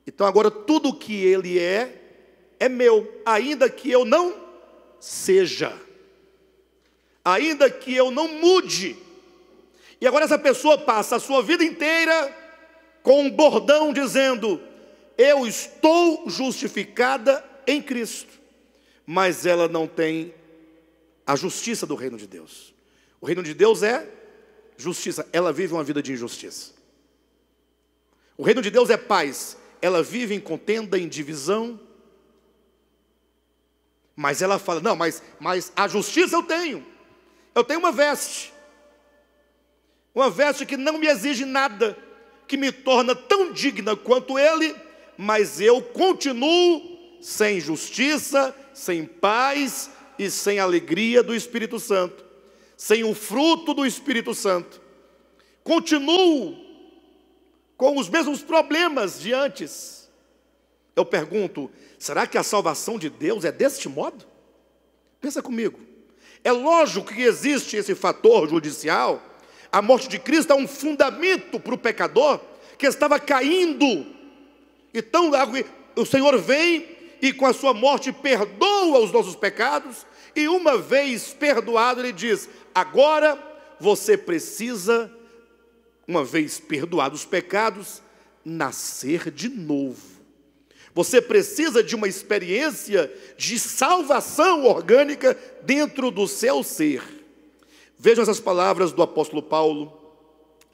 Então agora tudo que ele é meu, ainda que eu não seja, ainda que eu não mude. E agora essa pessoa passa a sua vida inteira com um bordão dizendo: eu estou justificada em Cristo, mas ela não tem a justiça do reino de Deus. O reino de Deus é justiça, ela vive uma vida de injustiça. O reino de Deus é paz, ela vive em contenda, em divisão. Mas ela fala: não, mas a justiça eu tenho uma veste que não me exige nada, que me torna tão digna quanto ele, mas eu continuo sem justiça, sem paz e sem alegria do Espírito Santo, sem o fruto do Espírito Santo. Continuo com os mesmos problemas de antes. Eu pergunto: será que a salvação de Deus é deste modo? Pensa comigo. É lógico que existe esse fator judicial. A morte de Cristo é um fundamento para o pecador que estava caindo. Então o Senhor vem e com a sua morte perdoa os nossos pecados. E uma vez perdoado, ele diz: agora você precisa, uma vez perdoados os pecados, nascer de novo. Você precisa de uma experiência de salvação orgânica dentro do seu ser. Vejam essas palavras do apóstolo Paulo.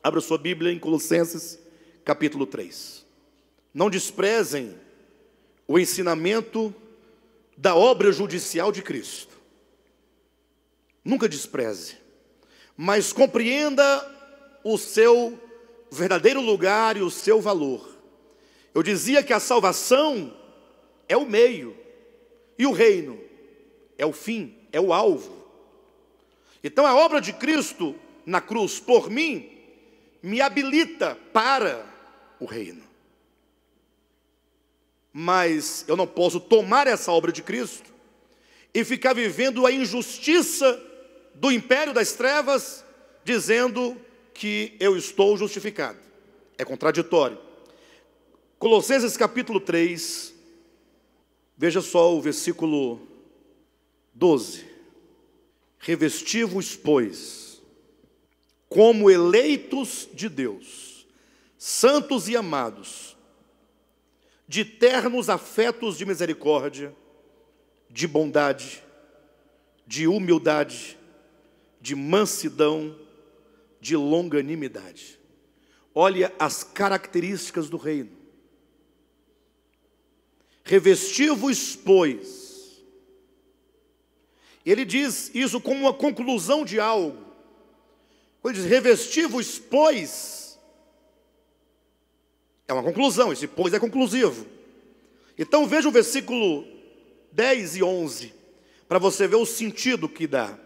Abra sua Bíblia em Colossenses, capítulo 3. Não desprezem o ensinamento da obra judicial de Cristo. Nunca despreze, mas compreenda o seu verdadeiro lugar e o seu valor. Eu dizia que a salvação é o meio e o reino é o fim, é o alvo. Então a obra de Cristo na cruz por mim me habilita para o reino. Mas eu não posso tomar essa obra de Cristo e ficar vivendo a injustiça do império das trevas, dizendo que eu estou justificado. É contraditório. Colossenses capítulo 3, veja só o versículo 12. Revesti-vos, pois, como eleitos de Deus, santos e amados, de ternos afetos de misericórdia, de bondade, de humildade, de mansidão, de longanimidade. Olha as características do reino. Revesti-vos, pois. Ele diz isso como uma conclusão de algo. Quando ele diz revesti-vos, pois, é uma conclusão, esse pois é conclusivo. Então veja o versículo 10 e 11, para você ver o sentido que dá.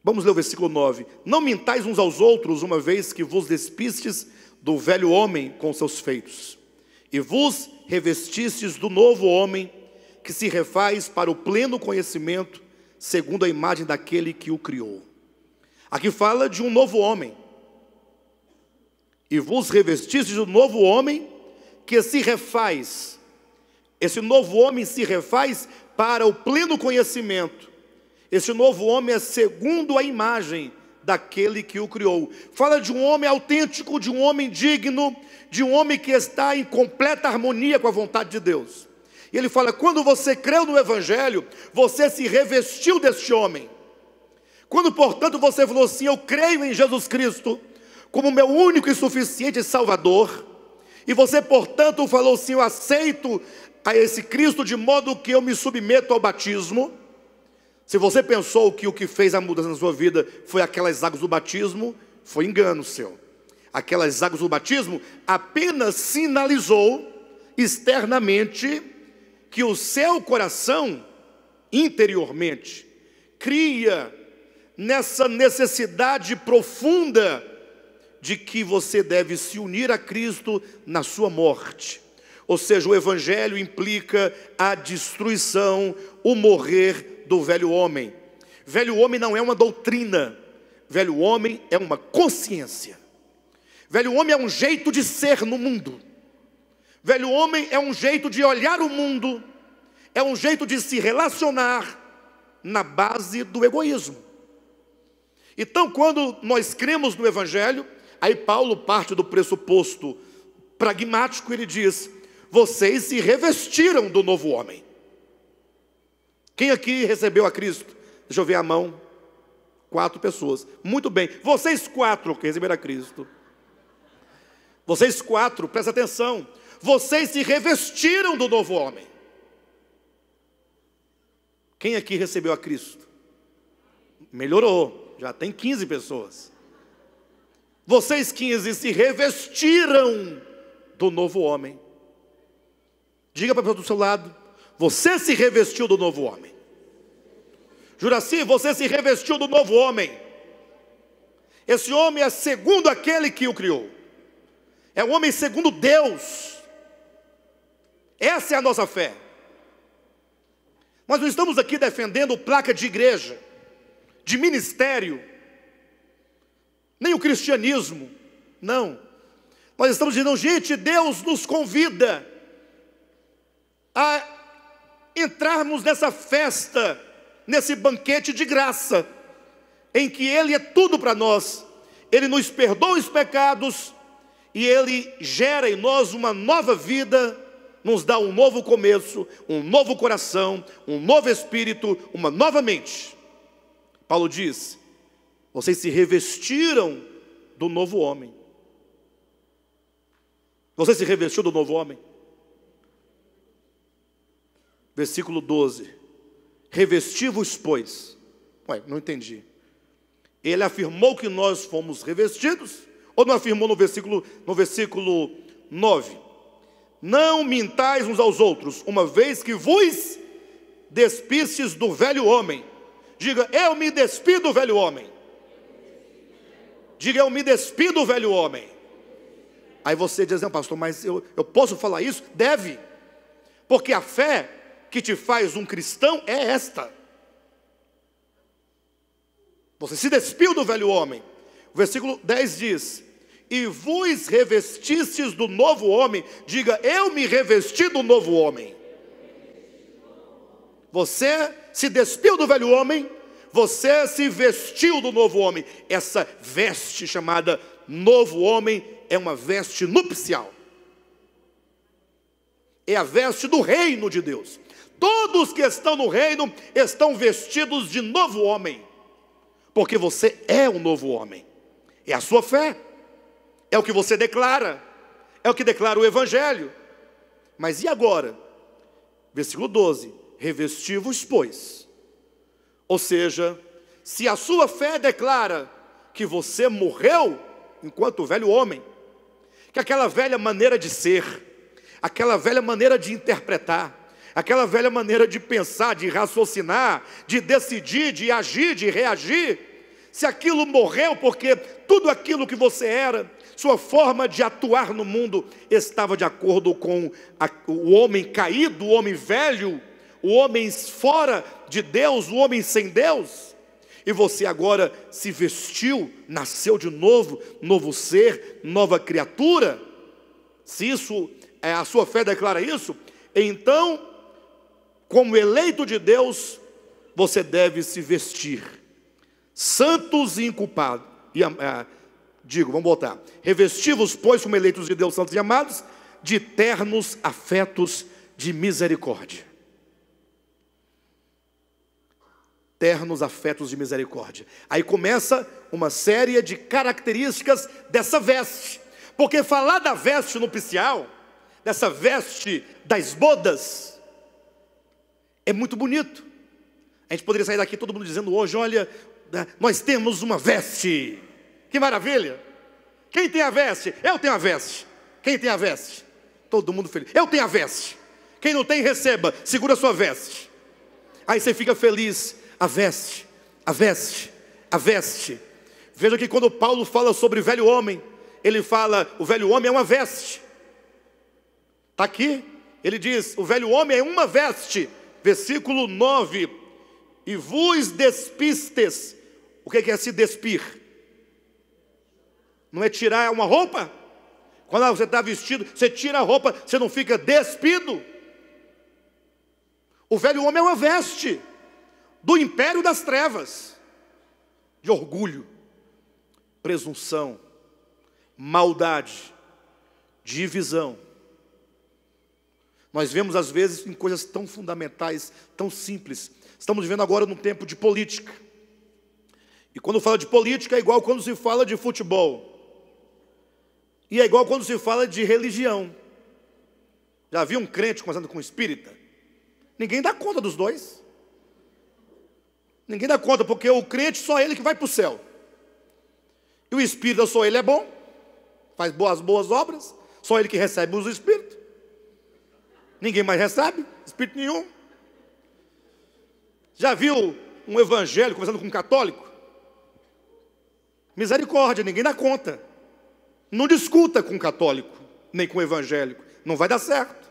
Vamos ler o versículo 9. Não mintais uns aos outros, uma vez que vos despistes do velho homem com seus feitos, e vos revestistes do novo homem, que se refaz para o pleno conhecimento, segundo a imagem daquele que o criou. Aqui fala de um novo homem. E vos revestistes do novo homem, que se refaz. Esse novo homem se refaz para o pleno conhecimento. Esse novo homem é segundo a imagem daquele que o criou. Fala de um homem autêntico, de um homem digno, de um homem que está em completa harmonia com a vontade de Deus. E ele fala, quando você creu no Evangelho, você se revestiu deste homem. Quando, portanto, você falou assim, eu creio em Jesus Cristo como meu único e suficiente Salvador, e você, portanto, falou assim, eu aceito a esse Cristo de modo que eu me submeto ao batismo. Se você pensou que o que fez a mudança na sua vida foi aquelas águas do batismo, foi engano seu. Aquelas águas do batismo apenas sinalizou externamente que o seu coração, interiormente, cria nessa necessidade profunda de que você deve se unir a Cristo na sua morte. Ou seja, o Evangelho implica a destruição, o morrer do velho homem. Velho homem não é uma doutrina, velho homem é uma consciência. Velho homem é um jeito de ser no mundo. Velho homem é um jeito de olhar o mundo, é um jeito de se relacionar na base do egoísmo. Então, quando nós cremos no Evangelho, aí Paulo parte do pressuposto pragmático, ele diz, vocês se revestiram do novo homem. Quem aqui recebeu a Cristo? Deixa eu ver a mão. 4 pessoas. Muito bem. Vocês 4 que receberam a Cristo. Vocês 4, presta atenção. Vocês se revestiram do novo homem. Quem aqui recebeu a Cristo? Melhorou. Já tem 15 pessoas. Vocês 15 se revestiram do novo homem. Diga para a pessoa do seu lado, você se revestiu do novo homem. Juraci, você se revestiu do novo homem. Esse homem é segundo aquele que o criou. É um homem segundo Deus. Essa é a nossa fé. Nós não estamos aqui defendendo placa de igreja, de ministério, nem o cristianismo, não. Nós estamos dizendo, gente, Deus nos convida a entrarmos nessa festa, nesse banquete de graça, em que Ele é tudo para nós. Ele nos perdoa os pecados e Ele gera em nós uma nova vida, nos dá um novo começo, um novo coração, um novo espírito, uma nova mente. Paulo diz, vocês se revestiram do novo homem. Você se revestiu do novo homem? Versículo 12. Revesti-vos, pois. Ué, não entendi. Ele afirmou que nós fomos revestidos? Ou não afirmou no versículo 9? Não mintais uns aos outros, uma vez que vos despistes do velho homem. Diga, eu me despido do velho homem. Diga, eu me despido do velho homem. Aí você diz, não, pastor, mas eu posso falar isso? Deve. Porque a fé que te faz um cristão é esta. Você se despiu do velho homem. O versículo 10 diz, e vos revestistes do novo homem. Diga, eu me revesti do novo homem. Você se despiu do velho homem, você se vestiu do novo homem. Essa veste chamada novo homem é uma veste nupcial. É a veste do reino de Deus. Todos que estão no reino estão vestidos de novo homem, porque você é um novo homem. É a sua fé, é o que você declara, é o que declara o Evangelho. Mas e agora? Versículo 12, revesti-vos, pois. Ou seja, se a sua fé declara que você morreu enquanto velho homem, que aquela velha maneira de ser, aquela velha maneira de interpretar, aquela velha maneira de pensar, de raciocinar, de decidir, de agir, de reagir, se aquilo morreu porque tudo aquilo que você era, sua forma de atuar no mundo estava de acordo com o homem caído, o homem velho, o homem fora de Deus, o homem sem Deus, e você agora se vestiu, nasceu de novo, novo ser, nova criatura. Se isso, a sua fé declara isso, então, como eleito de Deus, você deve se vestir santos e inculpados. Vamos voltar. Revesti-vos, pois, como eleitos de Deus, santos e amados, de ternos afetos de misericórdia. Ternos afetos de misericórdia. Aí começa uma série de características dessa veste. Porque falar da veste nupcial, dessa veste das bodas, é muito bonito. A gente poderia sair daqui todo mundo dizendo hoje, olha, nós temos uma veste. Que maravilha. Quem tem a veste? Eu tenho a veste. Quem tem a veste? Todo mundo feliz. Eu tenho a veste. Quem não tem, receba. Segura a sua veste. Aí você fica feliz. A veste, a veste, a veste. Veja que quando Paulo fala sobre o velho homem, ele fala, o velho homem é uma veste. Está aqui, ele diz, o velho homem é uma veste. Versículo 9, e vos despistes. O que é se despir? Não é tirar uma roupa? Quando você está vestido, você tira a roupa, você não fica despido. O velho homem é uma veste do império das trevas, de orgulho, presunção, maldade, divisão. Nós vemos às vezes em coisas tão fundamentais, tão simples. Estamos vivendo agora num tempo de política. E quando fala de política é igual quando se fala de futebol. E é igual quando se fala de religião. Já viu um crente conversando com um espírita? Ninguém dá conta dos dois. Ninguém dá conta, porque o crente só ele que vai para o céu. E o espírita só ele é bom, faz boas obras, só ele que recebe os espíritos. Ninguém mais recebe, espírito nenhum. Já viu um evangélico conversando com um católico? Misericórdia, ninguém dá conta. Não discuta com um católico, nem com um evangélico, não vai dar certo.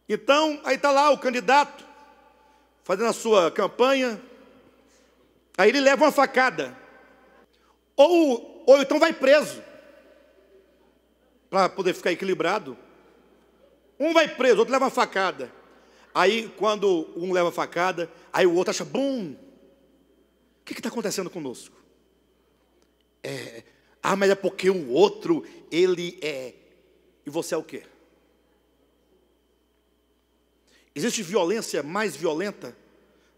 Então, aí está lá o candidato, fazendo a sua campanha, aí ele leva uma facada, ou então vai preso, para poder ficar equilibrado. Um vai preso, outro leva uma facada. Aí quando um leva a facada, aí o outro acha, bom, o que está acontecendo conosco? Mas é porque o outro, ele é, e você é o quê? Existe violência mais violenta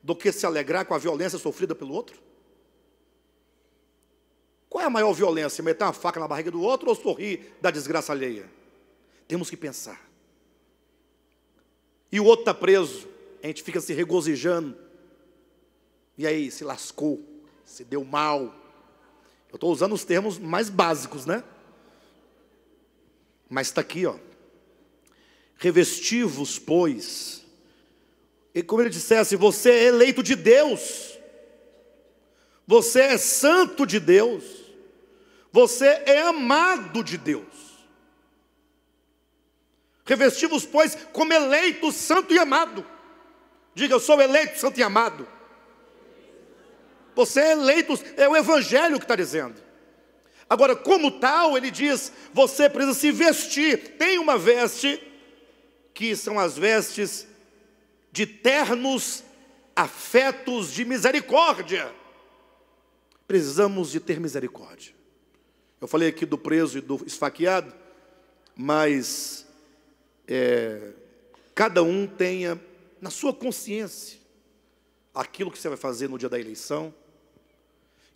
do que se alegrar com a violência sofrida pelo outro? Qual é a maior violência? Meter uma faca na barriga do outro ou sorrir da desgraça alheia? Temos que pensar. E o outro está preso, a gente fica se regozijando. E aí, se lascou, se deu mal. Eu estou usando os termos mais básicos, né? Mas está aqui, ó. Revesti-vos, pois. E como ele dissesse, você é eleito de Deus. Você é santo de Deus. Você é amado de Deus. Revesti-vos, pois, como eleito, santo e amado. Diga, eu sou eleito, santo e amado. Você é eleito, é o Evangelho que está dizendo. Agora, como tal, ele diz, você precisa se vestir. Tem uma veste, que são as vestes de ternos afetos de misericórdia. Precisamos de ter misericórdia. Eu falei aqui do preso e do esfaqueado, mas cada um tenha na sua consciência aquilo que você vai fazer no dia da eleição.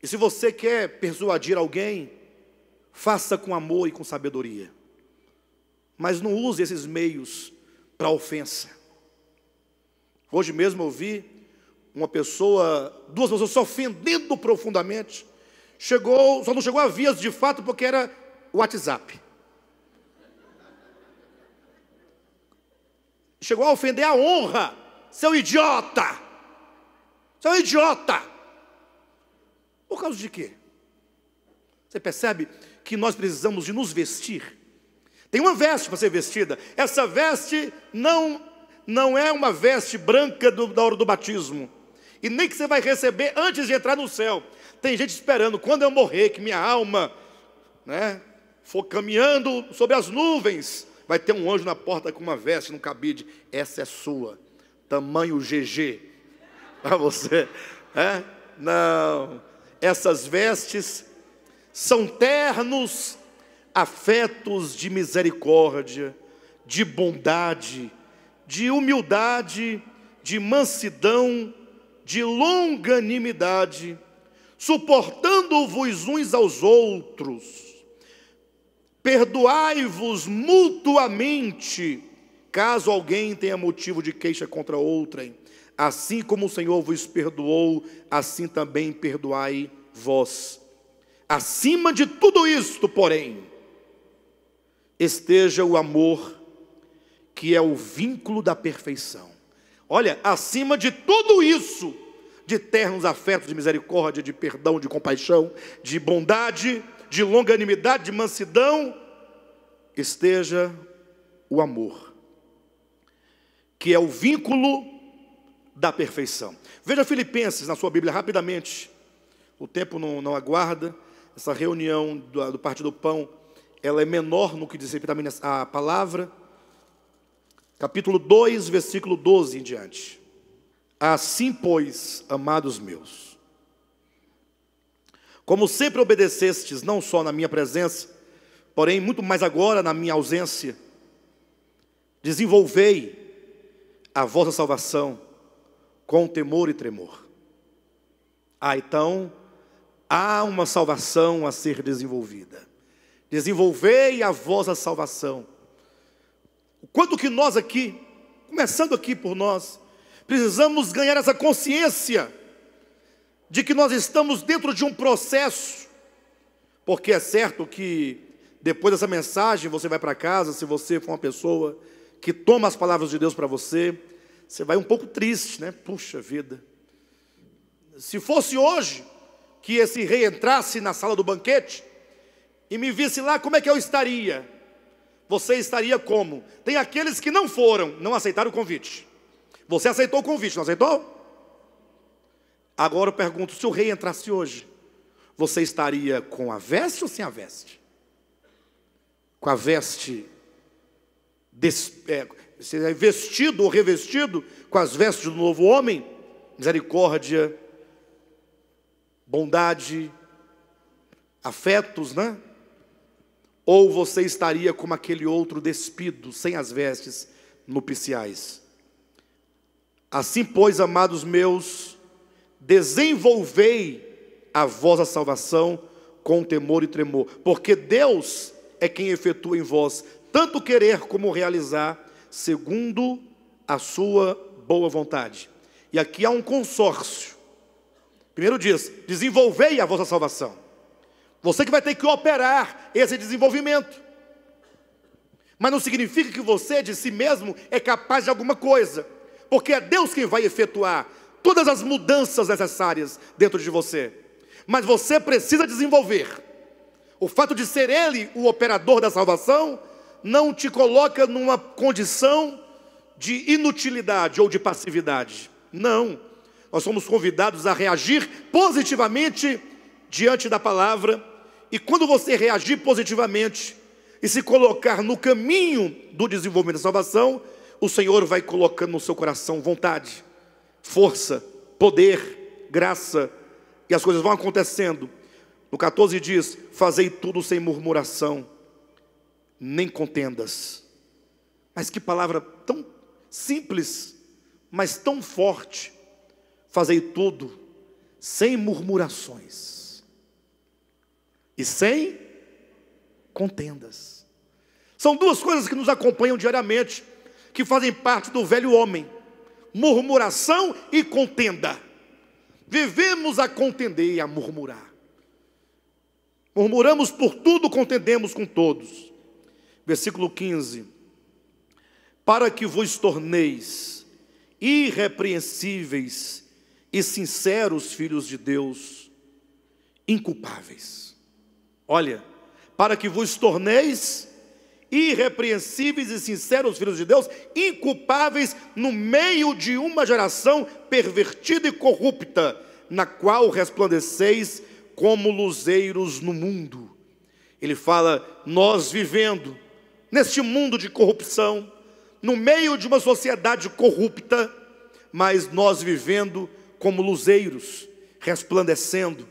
E se você quer persuadir alguém, faça com amor e com sabedoria. Mas não use esses meios para ofensa. Hoje mesmo eu vi duas pessoas se ofendendo profundamente. Só não chegou a vias de fato porque era o WhatsApp. Chegou a ofender a honra. Seu idiota! Seu idiota! Por causa de quê? Você percebe que nós precisamos de nos vestir? Tem uma veste para ser vestida. Essa veste não é uma veste branca da hora do batismo. E nem que você vai receber antes de entrar no céu. Tem gente esperando, quando eu morrer, que minha alma, for caminhando sobre as nuvens, vai ter um anjo na porta com uma veste no cabide. Essa é sua. Tamanho GG. Para você. Não. Essas vestes são ternos afetos de misericórdia, de bondade, de humildade, de mansidão, de longanimidade, suportando-vos uns aos outros, perdoai-vos mutuamente, caso alguém tenha motivo de queixa contra outrem. Assim como o Senhor vos perdoou, assim também perdoai vós. Acima de tudo isto, porém, esteja o amor, que é o vínculo da perfeição. Olha, acima de tudo isso, de ternos afetos de misericórdia, de perdão, de compaixão, de bondade, de longanimidade, de mansidão, esteja o amor, que é o vínculo da perfeição. Veja Filipenses na sua Bíblia rapidamente. O tempo não aguarda. Essa reunião do Partir do Pão, ela é menor no que diz respeito à palavra. Capítulo 2, versículo 12 em diante. Assim, pois, amados meus, como sempre obedecestes, não só na minha presença, porém muito mais agora na minha ausência, desenvolvei a vossa salvação com temor e tremor. Então, há uma salvação a ser desenvolvida. Desenvolvei a vossa salvação. O quanto que nós aqui, começando aqui por nós, precisamos ganhar essa consciência de que nós estamos dentro de um processo. Porque é certo que depois dessa mensagem você vai para casa, se você for uma pessoa que toma as palavras de Deus para você, você vai um pouco triste, né? Puxa vida. Se fosse hoje que esse rei entrasse na sala do banquete e me visse lá, como é que eu estaria? Você estaria como? Tem aqueles que não foram, não aceitaram o convite. Você aceitou o convite, não aceitou? Agora eu pergunto, se o rei entrasse hoje, você estaria com a veste ou sem a veste? Com a veste, vestido ou revestido com as vestes do novo homem? Misericórdia, bondade, afetos, né? Ou você estaria como aquele outro despido, sem as vestes nupciais? Assim, pois, amados meus, desenvolvei a vossa salvação com temor e tremor, porque Deus é quem efetua em vós tanto querer como realizar, segundo a sua boa vontade. E aqui há um consórcio. Primeiro diz, desenvolvei a vossa salvação. Você que vai ter que operar esse desenvolvimento. Mas não significa que você de si mesmo é capaz de alguma coisa, porque é Deus quem vai efetuar todas as mudanças necessárias dentro de você. Mas você precisa desenvolver. O fato de ser Ele o operador da salvação não te coloca numa condição de inutilidade ou de passividade. Não. Nós somos convidados a reagir positivamente diante da palavra. E quando você reagir positivamente e se colocar no caminho do desenvolvimento da salvação, o Senhor vai colocando no seu coração vontade, força, poder, graça, e as coisas vão acontecendo. No 14 diz, fazei tudo sem murmuração, nem contendas. Mas que palavra tão simples, mas tão forte. Fazei tudo sem murmurações e sem contendas. São duas coisas que nos acompanham diariamente, que fazem parte do velho homem: murmuração e contenda. Vivemos a contender e a murmurar. Murmuramos por tudo, contendemos com todos. Versículo 15: para que vos torneis irrepreensíveis e sinceros filhos de Deus, inculpáveis. Olha, para que vos torneis irrepreensíveis e sinceros filhos de Deus, inculpáveis no meio de uma geração pervertida e corrupta, na qual resplandeceis como luzeiros no mundo. Ele fala, nós vivendo neste mundo de corrupção, no meio de uma sociedade corrupta, mas nós vivendo como luzeiros, resplandecendo.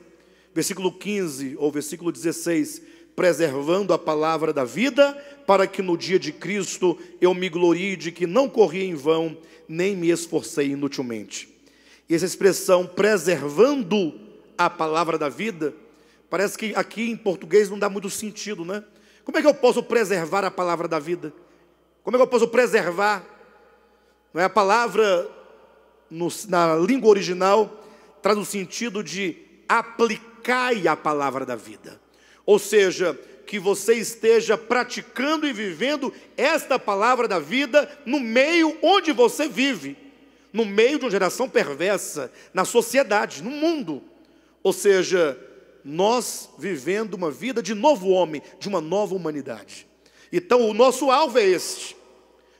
Versículo 15 ou versículo 16, preservando a palavra da vida, para que no dia de Cristo eu me glorie de que não corri em vão, nem me esforcei inutilmente. E essa expressão, preservando a palavra da vida, parece que aqui em português não dá muito sentido, né? Como é que eu posso preservar a palavra da vida? Como é que eu posso preservar? Não é? A palavra, na língua original, traz o sentido de aplicai a palavra da vida. Ou seja, que você esteja praticando e vivendo esta palavra da vida no meio onde você vive, no meio de uma geração perversa, na sociedade, no mundo. Ou seja, nós vivendo uma vida de novo homem, de uma nova humanidade. Então o nosso alvo é este.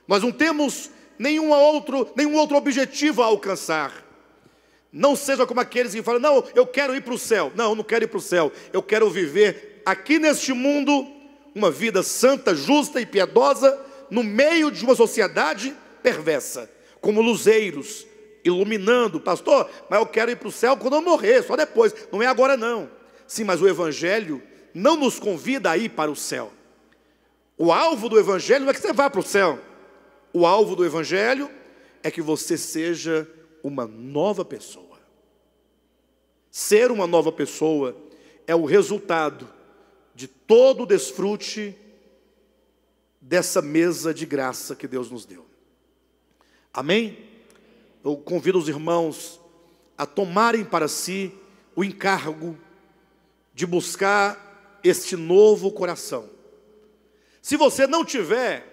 Nós não temos nenhum outro objetivo a alcançar. Não seja como aqueles que falam, não, eu quero ir para o céu. Não, eu não quero ir para o céu. Eu quero viver aqui neste mundo uma vida santa, justa e piedosa, no meio de uma sociedade perversa, como luzeiros, iluminando. Pastor, mas eu quero ir para o céu quando eu morrer, só depois, não é agora não. Sim, mas o Evangelho não nos convida a ir para o céu. O alvo do Evangelho não é que você vá para o céu. O alvo do Evangelho é que você seja uma nova pessoa. Ser uma nova pessoa é o resultado de todo o desfrute dessa mesa de graça que Deus nos deu. Amém? Eu convido os irmãos a tomarem para si o encargo de buscar este novo coração. Se você não tiver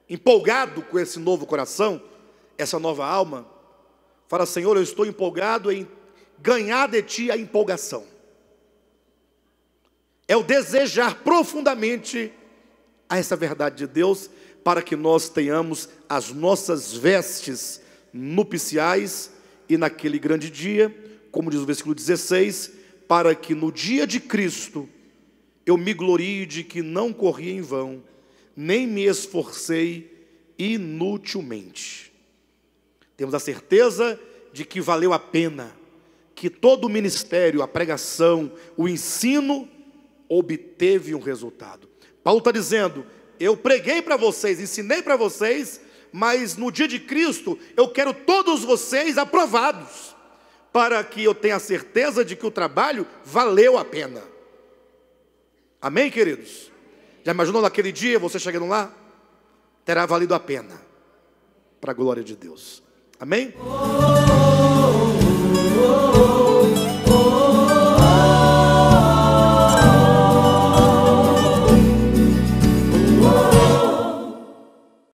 empolgado com esse novo coração, essa nova alma, fala, Senhor, eu estou empolgado em ganhar de Ti a empolgação. É o desejar profundamente a essa verdade de Deus, para que nós tenhamos as nossas vestes nupciais, e naquele grande dia, como diz o versículo 16, para que no dia de Cristo eu me glorie de que não corri em vão, nem me esforcei inutilmente. Temos a certeza de que valeu a pena, que todo o ministério, a pregação, o ensino, obteve um resultado. Paulo está dizendo, eu preguei para vocês, ensinei para vocês, mas no dia de Cristo, eu quero todos vocês aprovados, para que eu tenha certeza de que o trabalho valeu a pena. Amém, queridos? Já imaginou naquele dia você chegando lá? Terá valido a pena, para a glória de Deus. Amém?